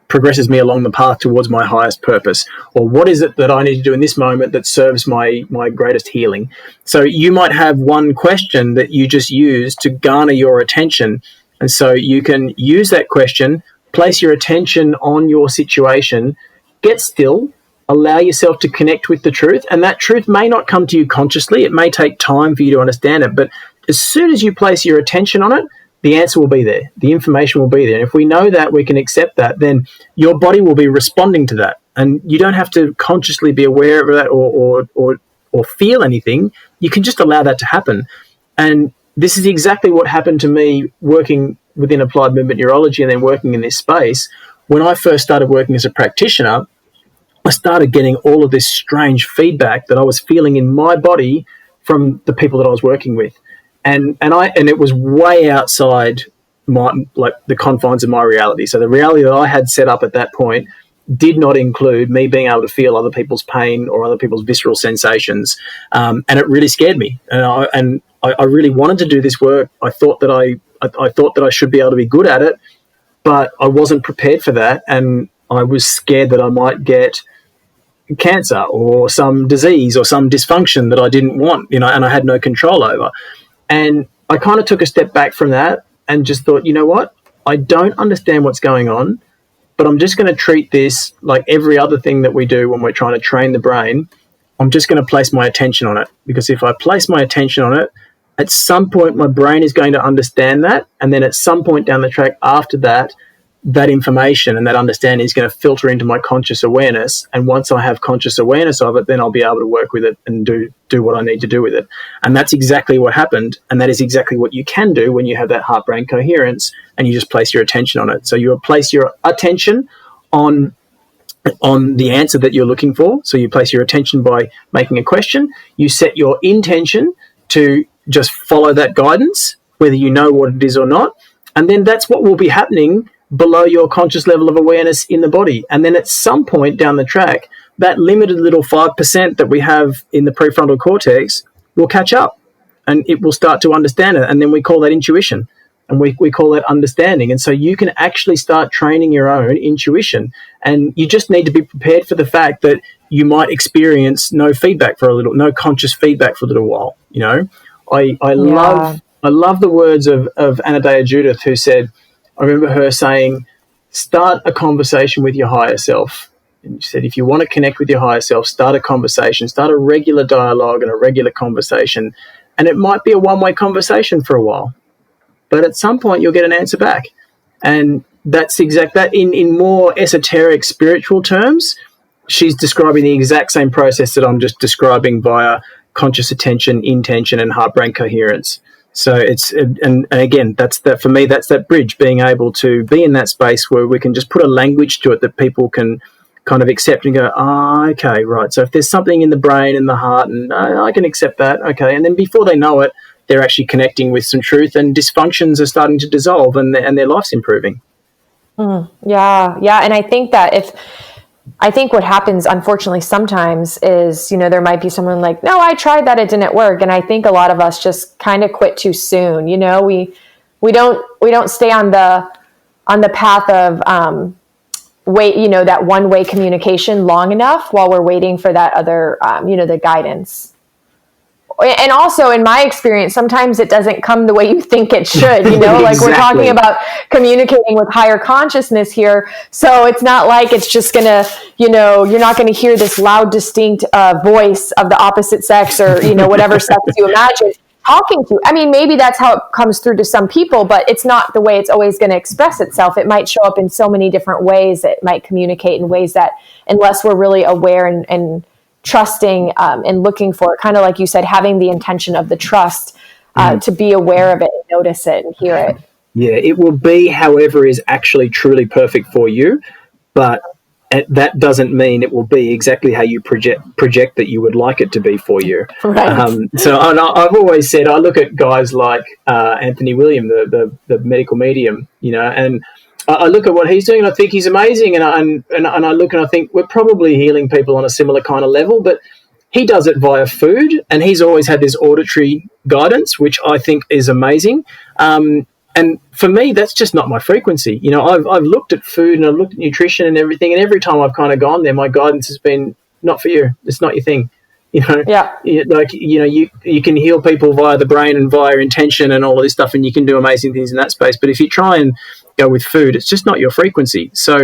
progresses me along the path towards my highest purpose? Or what is it that I need to do in this moment that serves my greatest healing? So you might have one question that you just use to garner your attention. And so you can use that question, place your attention on your situation, get still, allow yourself to connect with the truth. And that truth may not come to you consciously. It may take time for you to understand it. But as soon as you place your attention on it, the answer will be there. The information will be there. And if we know that, we can accept that, then your body will be responding to that. And you don't have to consciously be aware of that or feel anything. You can just allow that to happen. And this is exactly what happened to me working within applied movement neurology and then working in this space. When I first started working as a practitioner, I started getting all of this strange feedback that I was feeling in my body from the people that I was working with. And it was way outside the confines of my reality. So the reality that I had set up at that point did not include me being able to feel other people's pain or other people's visceral sensations, and it really scared me. And I really wanted to do this work. I thought that I thought that I should be able to be good at it, but I wasn't prepared for that, and I was scared that I might get cancer or some disease or some dysfunction that I didn't want, and I had no control over. And I kind of took a step back from that and just thought, you know what? I don't understand what's going on, but I'm just going to treat this like every other thing that we do when we're trying to train the brain. I'm just going to place my attention on it, because if I place my attention on it, at some point my brain is going to understand that, and then at some point down the track after that, that information and that understanding is going to filter into my conscious awareness. And once I have conscious awareness of it, then I'll be able to work with it and do what I need to do with it. And that's exactly what happened. And that is exactly what you can do when you have that heart-brain coherence and you just place your attention on it. So you place your attention on the answer that you're looking for. So you place your attention by making a question. You set your intention to just follow that guidance, whether you know what it is or not. And then that's what will be happening below your conscious level of awareness in the body. And then at some point down the track, that limited little 5% that we have in the prefrontal cortex will catch up, and it will start to understand it. And then we call that intuition, and we call that understanding. And so you can actually start training your own intuition, and you just need to be prepared for the fact that you might experience no feedback for a little, no conscious feedback for a little while. I love the words of Anodea Judith, who said, I remember her saying, start a conversation with your higher self. And she said, if you want to connect with your higher self, start a conversation, start a regular dialogue and a regular conversation. And it might be a one-way conversation for a while, but at some point you'll get an answer back. And that's that in more esoteric spiritual terms, she's describing the exact same process that I'm just describing via conscious attention, intention, and heart-brain coherence. So and again, that's that for me. That's that bridge, being able to be in that space where we can just put a language to it that people can kind of accept and go, okay, right. So if there's something in the brain and the heart, and I can accept that, okay. And then before they know it, they're actually connecting with some truth, and dysfunctions are starting to dissolve, and their life's improving. Yeah, and I think what happens, unfortunately, sometimes is, there might be someone like, no, I tried that, it didn't work. And I think a lot of us just kind of quit too soon. We don't stay on the path of, that one-way communication long enough while we're waiting for that other, the guidance. And also, in my experience, sometimes it doesn't come the way you think it should, Exactly. like we're talking about communicating with higher consciousness here. So it's not like it's just going to, you're not going to hear this loud, distinct voice of the opposite sex or, whatever sex you imagine talking to. I mean, maybe that's how it comes through to some people, but it's not the way it's always going to express itself. It might show up in so many different ways. It might communicate in ways that, unless we're really aware and trusting and looking for it, kind of like you said, having the intention of the trust to be aware of it, and notice it and hear it. Yeah, it will be however is actually truly perfect for you, but that doesn't mean it will be exactly how you project that you would like it to be for you. Right. So I've always said, I look at guys like Anthony William, the medical medium, and I look at what he's doing and I think he's amazing, and I look and I think we're probably healing people on a similar kind of level, but he does it via food, and he's always had this auditory guidance, which I think is amazing. And for me, that's just not my frequency. I've looked at food and I've looked at nutrition and everything, and every time I've kind of gone there, my guidance has been, not for you. It's not your thing. Yeah. You can heal people via the brain and via intention and all of this stuff, and you can do amazing things in that space. But if you try and go with food, it's just not your frequency. So,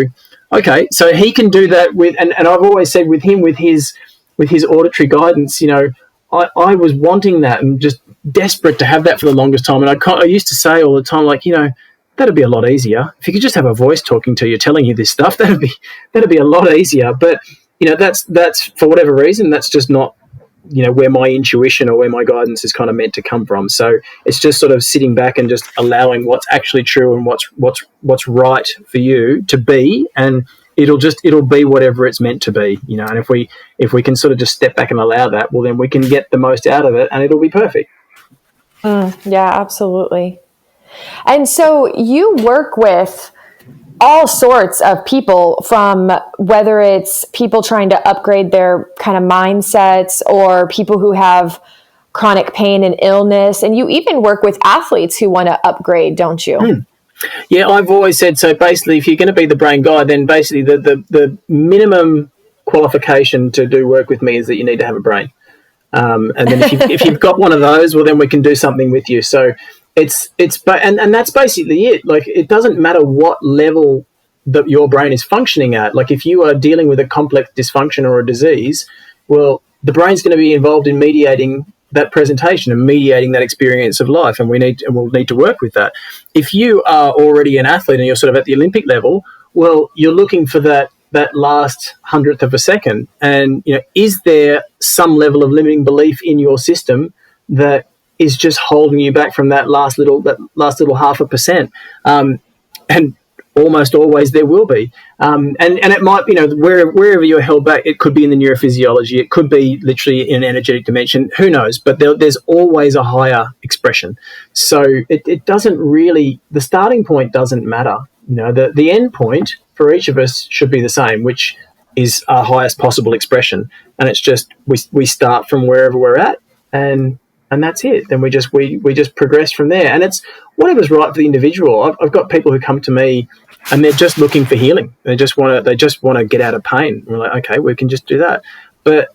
okay, so he can do that with, and I've always said with him, with his auditory guidance, I was wanting that and just desperate to have that for the longest time. And I used to say all the time, like, that'd be a lot easier if you could just have a voice talking to you, telling you this stuff. That'd be a lot easier. But that's for whatever reason, that's just not, where my intuition or where my guidance is kind of meant to come from. So it's just sort of sitting back and just allowing what's actually true and what's right for you to be, and it'll be whatever it's meant to be, and if we can sort of just step back and allow that, well, then we can get the most out of it and it'll be perfect. Yeah, absolutely. And so you work with all sorts of people, from whether it's people trying to upgrade their kind of mindsets or people who have chronic pain and illness. And you even work with athletes who want to upgrade, don't you? Yeah, I've always said, so basically if you're going to be the brain guy, then basically the minimum qualification to do work with me is that you need to have a brain. And then if you've got one of those, well, then we can do something with you. So and that's basically it. Like, it doesn't matter what level that your brain is functioning at. Like, if you are dealing with a complex dysfunction or a disease, well, the brain's going to be involved in mediating that presentation and mediating that experience of life, and we'll need to work with that. If you are already an athlete and you're sort of at the Olympic level, well, you're looking for that last hundredth of a second, and is there some level of limiting belief in your system that is just holding you back from that last little 0.5%, and almost always there will be, and it might, wherever you're held back, it could be in the neurophysiology, it could be literally in an energetic dimension, who knows, but there's always a higher expression. So it doesn't really, the starting point doesn't matter. The end point for each of us should be the same, which is our highest possible expression, and it's just we start from wherever we're at, and that's it. Then we just progress from there, and it's whatever's right for the individual. I've got people who come to me and they're just looking for healing. They just want to get out of pain. We're like, okay, we can just do that.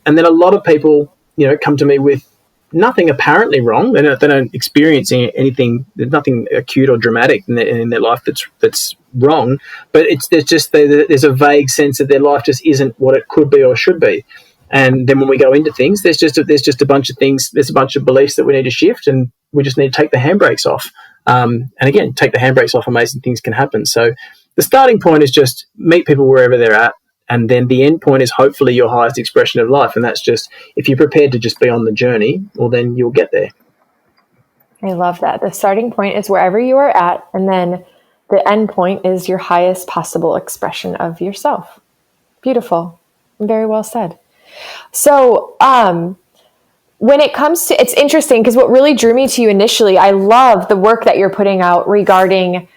And then a lot of people, come to me with nothing apparently wrong. They don't experience anything. There's nothing acute or dramatic in their life that's wrong. But there's a vague sense that their life just isn't what it could be or should be. And then when we go into things, there's just a bunch of things. There's a bunch of beliefs that we need to shift, and we just need to take the handbrakes off. And again, take the handbrakes off, amazing things can happen. So the starting point is just meet people wherever they're at, and then the end point is hopefully your highest expression of life. And that's just, if you're prepared to just be on the journey, well, then you'll get there. I love that. The starting point is wherever you are at, and then the end point is your highest possible expression of yourself. Beautiful. Very well said. So, when it comes to, it's interesting because what really drew me to you initially, I love the work that you're putting out regarding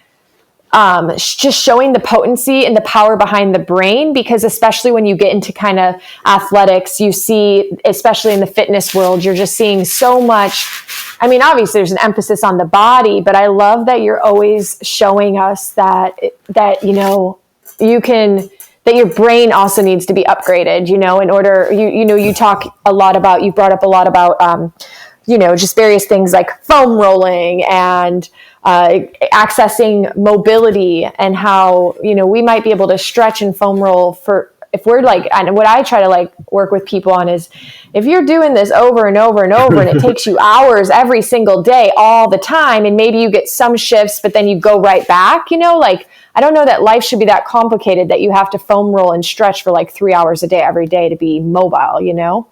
just showing the potency and the power behind the brain, because especially when you get into kind of athletics, you see, especially in the fitness world, you're just seeing so much. I mean, obviously there's an emphasis on the body, but I love that you're always showing us that you can, that your brain also needs to be upgraded, in order, you talk a lot about, you brought up a lot about, just various things like foam rolling and accessing mobility, and how, we might be able to stretch and foam roll for, if we're like, and what I try to work with people on is, if you're doing this over and over and over and it takes you hours every single day, all the time, and maybe you get some shifts, but then you go right back, I don't know that life should be that complicated that you have to foam roll and stretch for 3 hours a day every day to be mobile,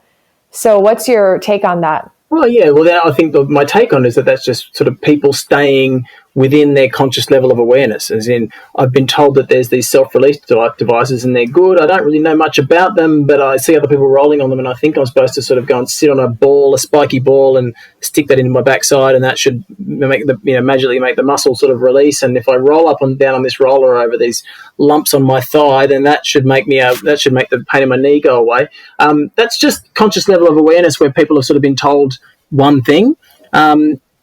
So what's your take on that? Well, yeah. Well, I think my take on it is that that's just sort of people staying within their conscious level of awareness. As in, I've been told that there's these self-release devices and they're good. I don't really know much about them, but I see other people rolling on them, and I think I'm supposed to sort of go and sit on a spiky ball, and stick that into my backside, and that should make magically make the muscle sort of release. And if I roll up and down on this roller over these lumps on my thigh, then that should make the pain in my knee go away. That's just conscious level of awareness where people have sort of been told one thing.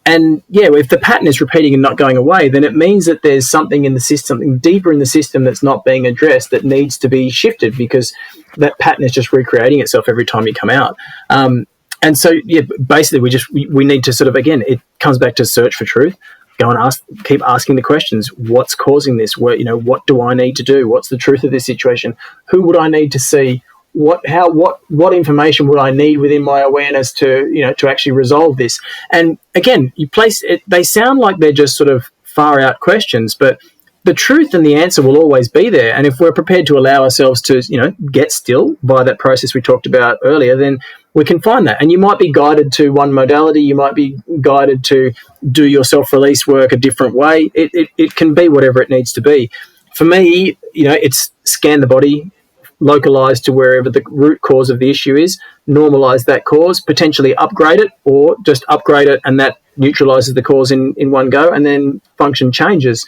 And yeah, if the pattern is repeating and not going away, then it means that there's something in the system, something deeper in the system that's not being addressed, that needs to be shifted, because that pattern is just recreating itself every time you come out. And so, yeah, basically we need to sort of, again, it comes back to search for truth. Go and keep asking the questions. What's causing this? What do I need to do? What's the truth of this situation? Who would I need to see? What information would I need within my awareness to actually resolve this? And again, you place it, they sound like they're just sort of far out questions, but the truth and the answer will always be there. And if we're prepared to allow ourselves to, get still by that process we talked about earlier, then we can find that. And you might be guided to one modality, you might be guided to do your self-release work a different way. It can be whatever it needs to be. For me, it's scan the body, localize to wherever the root cause of the issue is, normalize that cause, potentially upgrade it, or just upgrade it and that neutralizes the cause in one go, and then function changes.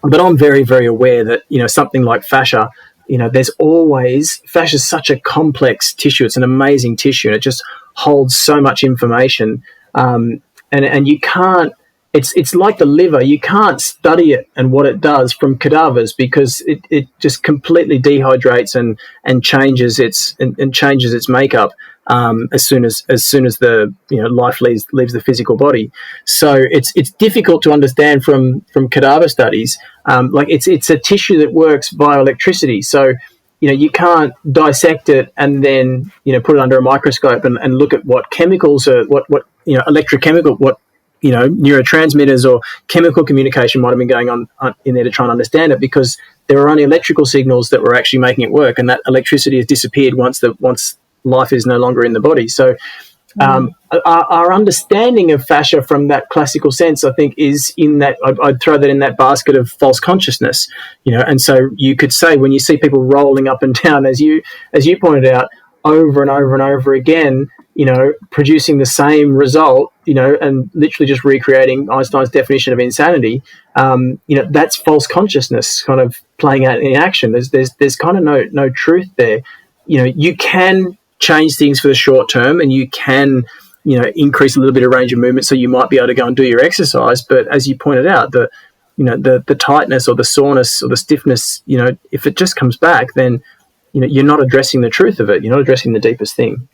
But I'm very, very aware that, something like fascia, there's always, fascia is such a complex tissue. It's an amazing tissue, and it just holds so much information. And you can't, it's like the liver. You can't study it and what it does from cadavers, because it just completely dehydrates and changes its makeup as soon as the life leaves the physical body. So it's difficult to understand from cadaver studies. It's a tissue that works via electricity. So you can't dissect it and then put it under a microscope and look at what chemicals are, what electrochemical, what neurotransmitters or chemical communication might have been going on in there to try and understand it, because there are only electrical signals that were actually making it work, and that electricity has disappeared once life is no longer in the body. So our understanding of fascia from that classical sense, I think, is in that, I'd throw that in that basket of false consciousness, and so you could say, when you see people rolling up and down, as you pointed out, over and over and over again, producing the same result, and literally just recreating Einstein's definition of insanity, that's false consciousness kind of playing out in action. There's kind of no truth there. You can change things for the short term, and you can, increase a little bit of range of movement, so you might be able to go and do your exercise. But as you pointed out, the tightness or the soreness or the stiffness, if it just comes back, then you're not addressing the truth of it. You're not addressing the deepest thing.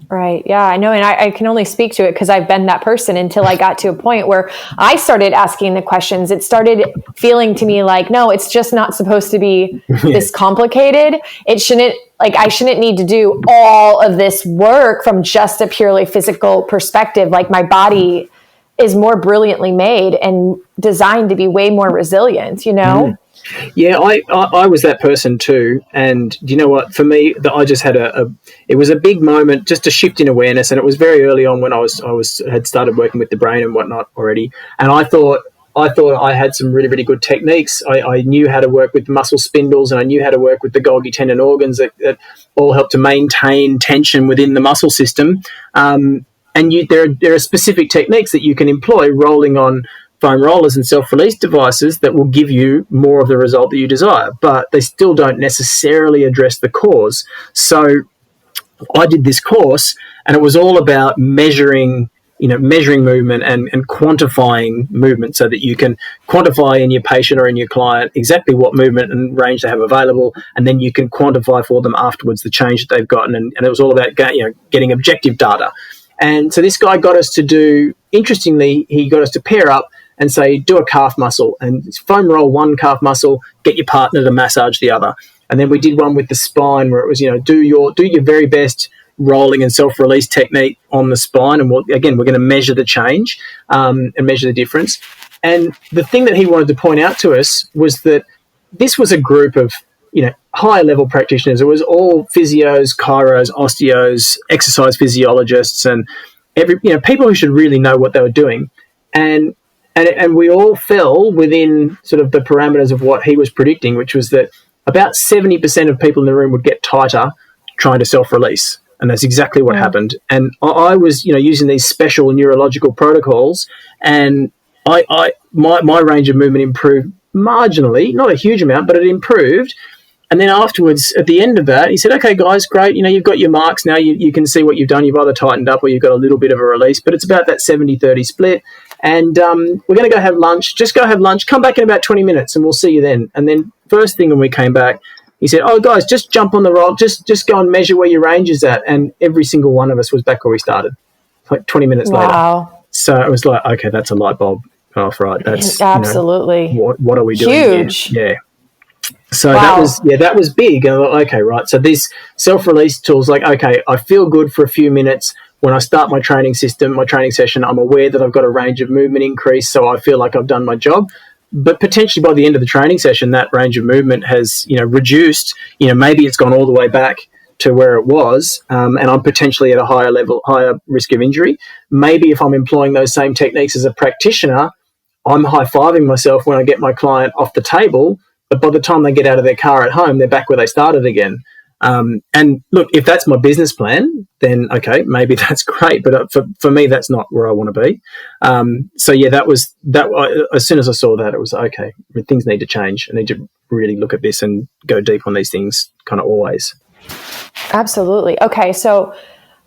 Right. Yeah, I know. And I can only speak to it because I've been that person until I got to a point where I started asking the questions. It started feeling to me like, no, it's just not supposed to be this complicated. I shouldn't need to do all of this work from just a purely physical perspective. Like, my body is more brilliantly made and designed to be way more resilient, Yeah, I was that person too, and do you know what? For me, I just had it was a big moment, just a shift in awareness, and it was very early on when I had started working with the brain and whatnot already, and I thought I had some really, really good techniques. I knew how to work with muscle spindles, and I knew how to work with the Golgi tendon organs that all help to maintain tension within the muscle system. And there are specific techniques that you can employ, rolling on foam rollers and self-release devices, that will give you more of the result that you desire, but they still don't necessarily address the cause. So I did this course, and it was all about measuring movement and quantifying movement, so that you can quantify in your patient or in your client exactly what movement and range they have available, and then you can quantify for them afterwards the change that they've gotten. And it was all about getting objective data. And so this guy got us to do, interestingly, he got us to pair up and say, do a calf muscle, and foam roll one calf muscle, get your partner to massage the other. And then we did one with the spine, where it was, do your very best rolling and self-release technique on the spine, and we're going to measure the change and measure the difference. And the thing that he wanted to point out to us was that this was a group of higher level practitioners. It was all physios, chiros, osteos, exercise physiologists, and people who should really know what they were doing. And we all fell within sort of the parameters of what he was predicting, which was that about 70% of people in the room would get tighter trying to self-release. And that's exactly what happened. And I was, using these special neurological protocols, and my range of movement improved marginally, not a huge amount, but it improved. And then afterwards, at the end of that, he said, okay, guys, great. You've got your marks now. You can see what you've done. You've either tightened up or you've got a little bit of a release, but it's about that 70-30 split. And we're going to go have lunch. Just go have lunch. Come back in about 20 minutes and we'll see you then. And then first thing when we came back, he said, oh, guys, just jump on the rock. Just go and measure where your range is at. And every single one of us was back where we started, like 20 minutes later. So it was like, okay, that's a light bulb off, right? That's absolutely. What are we doing Huge. Here? Yeah. So that was big. And I thought, okay, right. So these self-release tools, like, okay, I feel good for a few minutes. When I start my training session, I'm aware that I've got a range of movement increase, so I feel like I've done my job. But potentially by the end of the training session, that range of movement has, reduced. Maybe it's gone all the way back to where it was, and I'm potentially at a higher risk of injury. Maybe if I'm employing those same techniques as a practitioner, I'm high-fiving myself when I get my client off the table, but by the time they get out of their car at home, they're back where they started again. And look, if that's my business plan, then okay, maybe that's great. But for me, that's not where I want to be. So yeah, that was that. As soon as I saw that, it was okay. Things need to change. I need to really look at this and go deep on these things, kind of always. Absolutely. Okay, so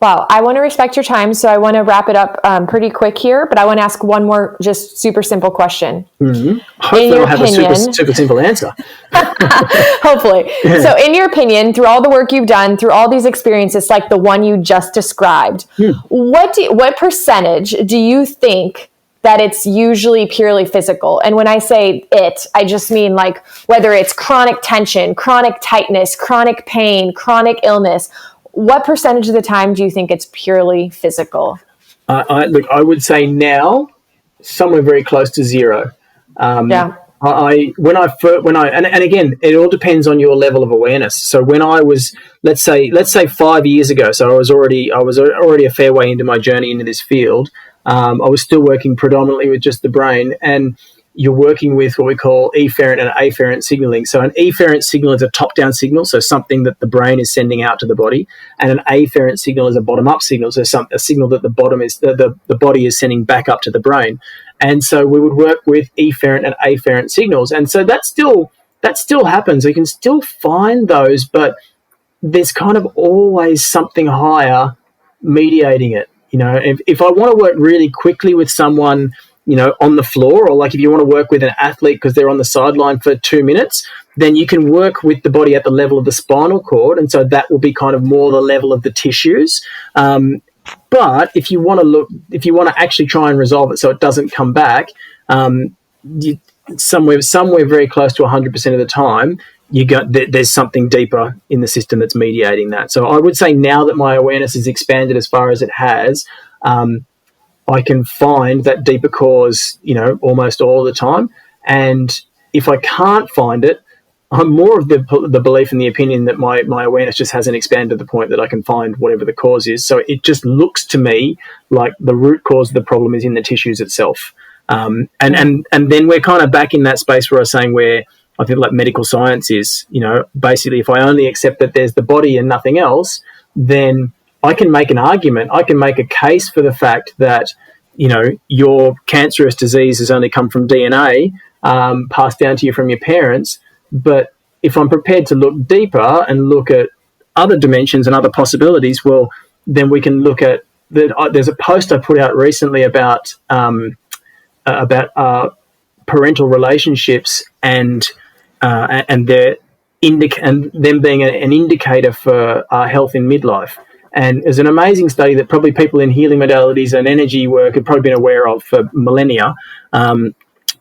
wow, I want to respect your time, so I want to wrap it up pretty quick here, but I want to ask one more just super simple question. Mm-hmm. Hopefully I'll have a super simple answer. Hopefully. Yeah. So in your opinion, through all the work you've done, through all these experiences like the one you just described, what percentage do you think that it's usually purely physical? And when I say it, I just mean like whether it's chronic tension, chronic tightness, chronic pain, chronic illness. What percentage of the time do you think it's purely physical? Look, I would say now somewhere very close to zero. Yeah. And again, it all depends on your level of awareness. So when I was, let's say 5 years ago, so I was already a fair way into my journey into this field. I was still working predominantly with just the brain, and you're working with what we call efferent and afferent signaling. So an efferent signal is a top-down signal, so something that the brain is sending out to the body, and an afferent signal is a bottom-up signal, so a signal that the body is sending back up to the brain. And so we would work with efferent and afferent signals, and so that still happens. We can still find those, but there's kind of always something higher mediating it. You know, if I want to work really quickly with someone, you know, on the floor, or like if you want to work with an athlete because they're on the sideline for 2 minutes, then you can work with the body at the level of the spinal cord, and so that will be kind of more the level of the tissues. But if you want to actually try and resolve it so it doesn't come back, somewhere very close to 100% of the time, there's something deeper in the system that's mediating that. So I would say now that my awareness has expanded as far as it has, I can find that deeper cause, you know, almost all the time. And if I can't find it, I'm more of the belief and the opinion that my awareness just hasn't expanded to the point that I can find whatever the cause is. So it just looks to me like the root cause of the problem is in the tissues itself. And then we're kind of back in that space where I was saying where I feel like medical science is, you know, basically if I only accept that there's the body and nothing else, then I can make an argument. I can make a case for the fact that, you know, your cancerous disease has only come from DNA passed down to you from your parents. But if I'm prepared to look deeper and look at other dimensions and other possibilities, well, then we can look at that. There's a post I put out recently about parental relationships and them being an indicator for health in midlife. And there's an amazing study that probably people in healing modalities and energy work have probably been aware of for millennia.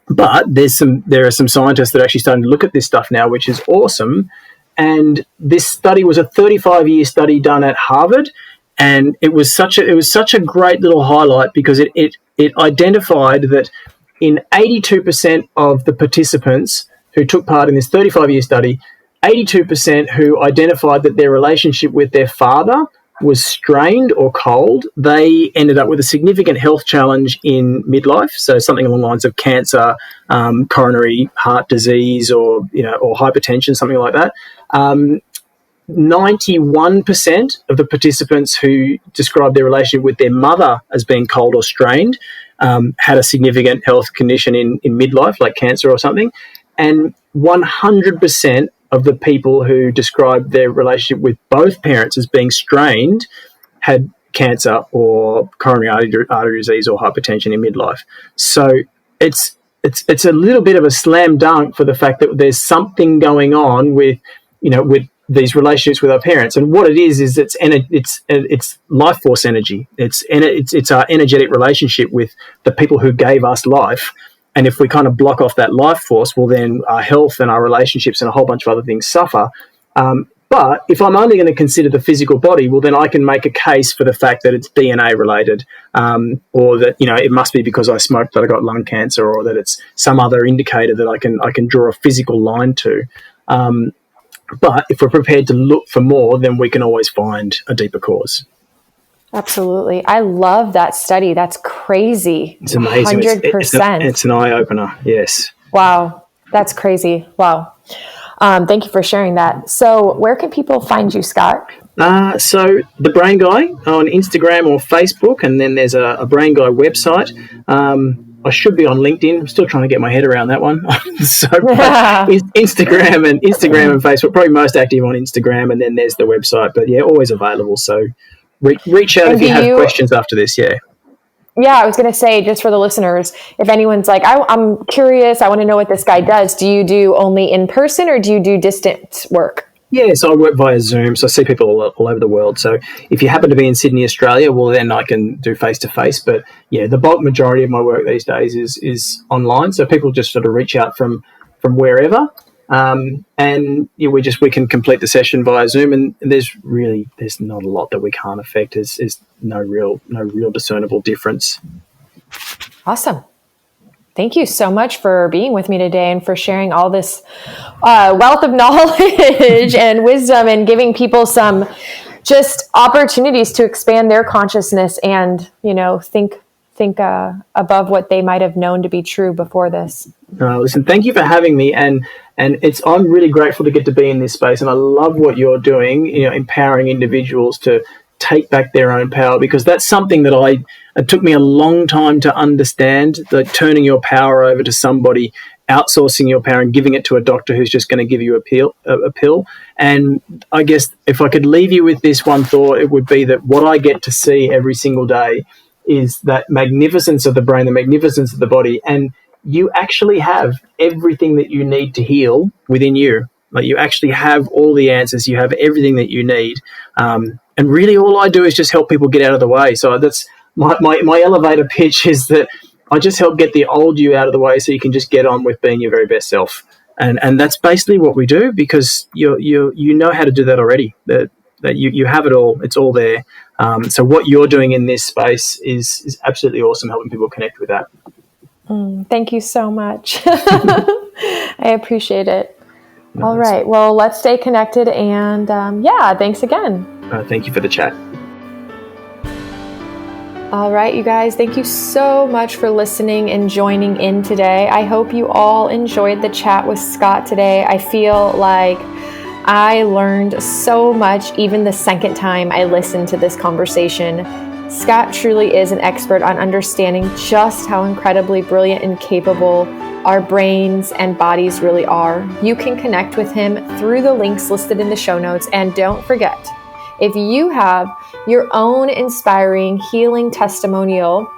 But there are some scientists that are actually starting to look at this stuff now, which is awesome. And this study was a 35-year study done at Harvard, and it was such a great little highlight because it identified that in 82% of the participants who took part in this 35-year study, 82% who identified that their relationship with their father was strained or cold, they ended up with a significant health challenge in midlife. So something along the lines of cancer, coronary heart disease, or hypertension, something like that. 91% of the participants who described their relationship with their mother as being cold or strained had a significant health condition in midlife, like cancer or something. And 100% of the people who described their relationship with both parents as being strained had cancer or coronary artery disease or hypertension in midlife. So it's a little bit of a slam dunk for the fact that there's something going on with these relationships with our parents. And what it is it's life force energy. It's our energetic relationship with the people who gave us life. And if we kind of block off that life force, well, then our health and our relationships and a whole bunch of other things suffer. But if I'm only going to consider the physical body, well, then I can make a case for the fact that it's DNA related, or that, it must be because I smoked that I got lung cancer, or that it's some other indicator that I can draw a physical line to. But if we're prepared to look for more, then we can always find a deeper cause. Absolutely. I love that study. That's crazy. It's amazing. 100%. It's an eye-opener, yes. Wow. That's crazy. Wow. Thank you for sharing that. So where can people find you, Scott? So The Brain Guy on Instagram or Facebook, and then there's a Brain Guy website. I should be on LinkedIn. I'm still trying to get my head around that one. Instagram and Facebook, probably most active on Instagram, and then there's the website. But yeah, always available. So reach out if you have questions after this. Yeah. Yeah, I was going to say, just for the listeners, if anyone's like, I'm curious, I want to know what this guy does. Do you do only in person or do you do distant work? Yeah, so I work via Zoom, so I see people all over the world. So if you happen to be in Sydney, Australia, well, then I can do face-to-face. But yeah, the bulk majority of my work these days is online. So people just sort of reach out from wherever, and yeah, we can complete the session via Zoom. And there's not a lot that we can't affect. There's no real discernible difference. Awesome. Thank you so much for being with me today and for sharing all this wealth of knowledge and wisdom, and giving people some just opportunities to expand their consciousness and, think above what they might have known to be true before this. Listen, thank you for having me, and I'm really grateful to get to be in this space, and I love what you're doing, empowering individuals to take back their own power, because that's something that it took me a long time to understand, that turning your power over to somebody, outsourcing your power and giving it to a doctor who's just going to give you a pill. And I guess if I could leave you with this one thought, it would be that what I get to see every single day is that magnificence of the brain, the magnificence of the body, and you actually have everything that you need to heal within you. Like, you actually have all the answers, you have everything that you need. And really all I do is just help people get out of the way. So that's my elevator pitch, is that I just help get the old you out of the way so you can just get on with being your very best self. And that's basically what we do, because you know how to do that already. That you have it all. It's all there. So what you're doing in this space is absolutely awesome, helping people connect with that. Thank you so much. I appreciate it. All right. Well, let's stay connected. And thanks again. Thank you for the chat. All right, you guys, thank you so much for listening and joining in today. I hope you all enjoyed the chat with Scott today. I feel like I learned so much even the second time I listened to this conversation. Scott truly is an expert on understanding just how incredibly brilliant and capable our brains and bodies really are. You can connect with him through the links listed in the show notes. And don't forget, if you have your own inspiring healing testimonial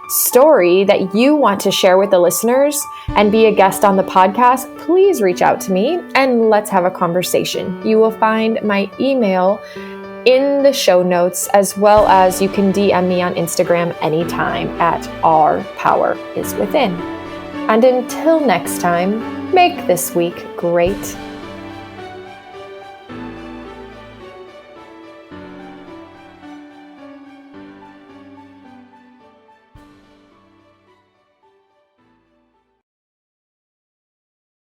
story that you want to share with the listeners and be a guest on the podcast, please reach out to me and let's have a conversation. You will find my email in the show notes, as well as you can DM me on Instagram anytime at Our Power Is Within. And until next time, make this week great.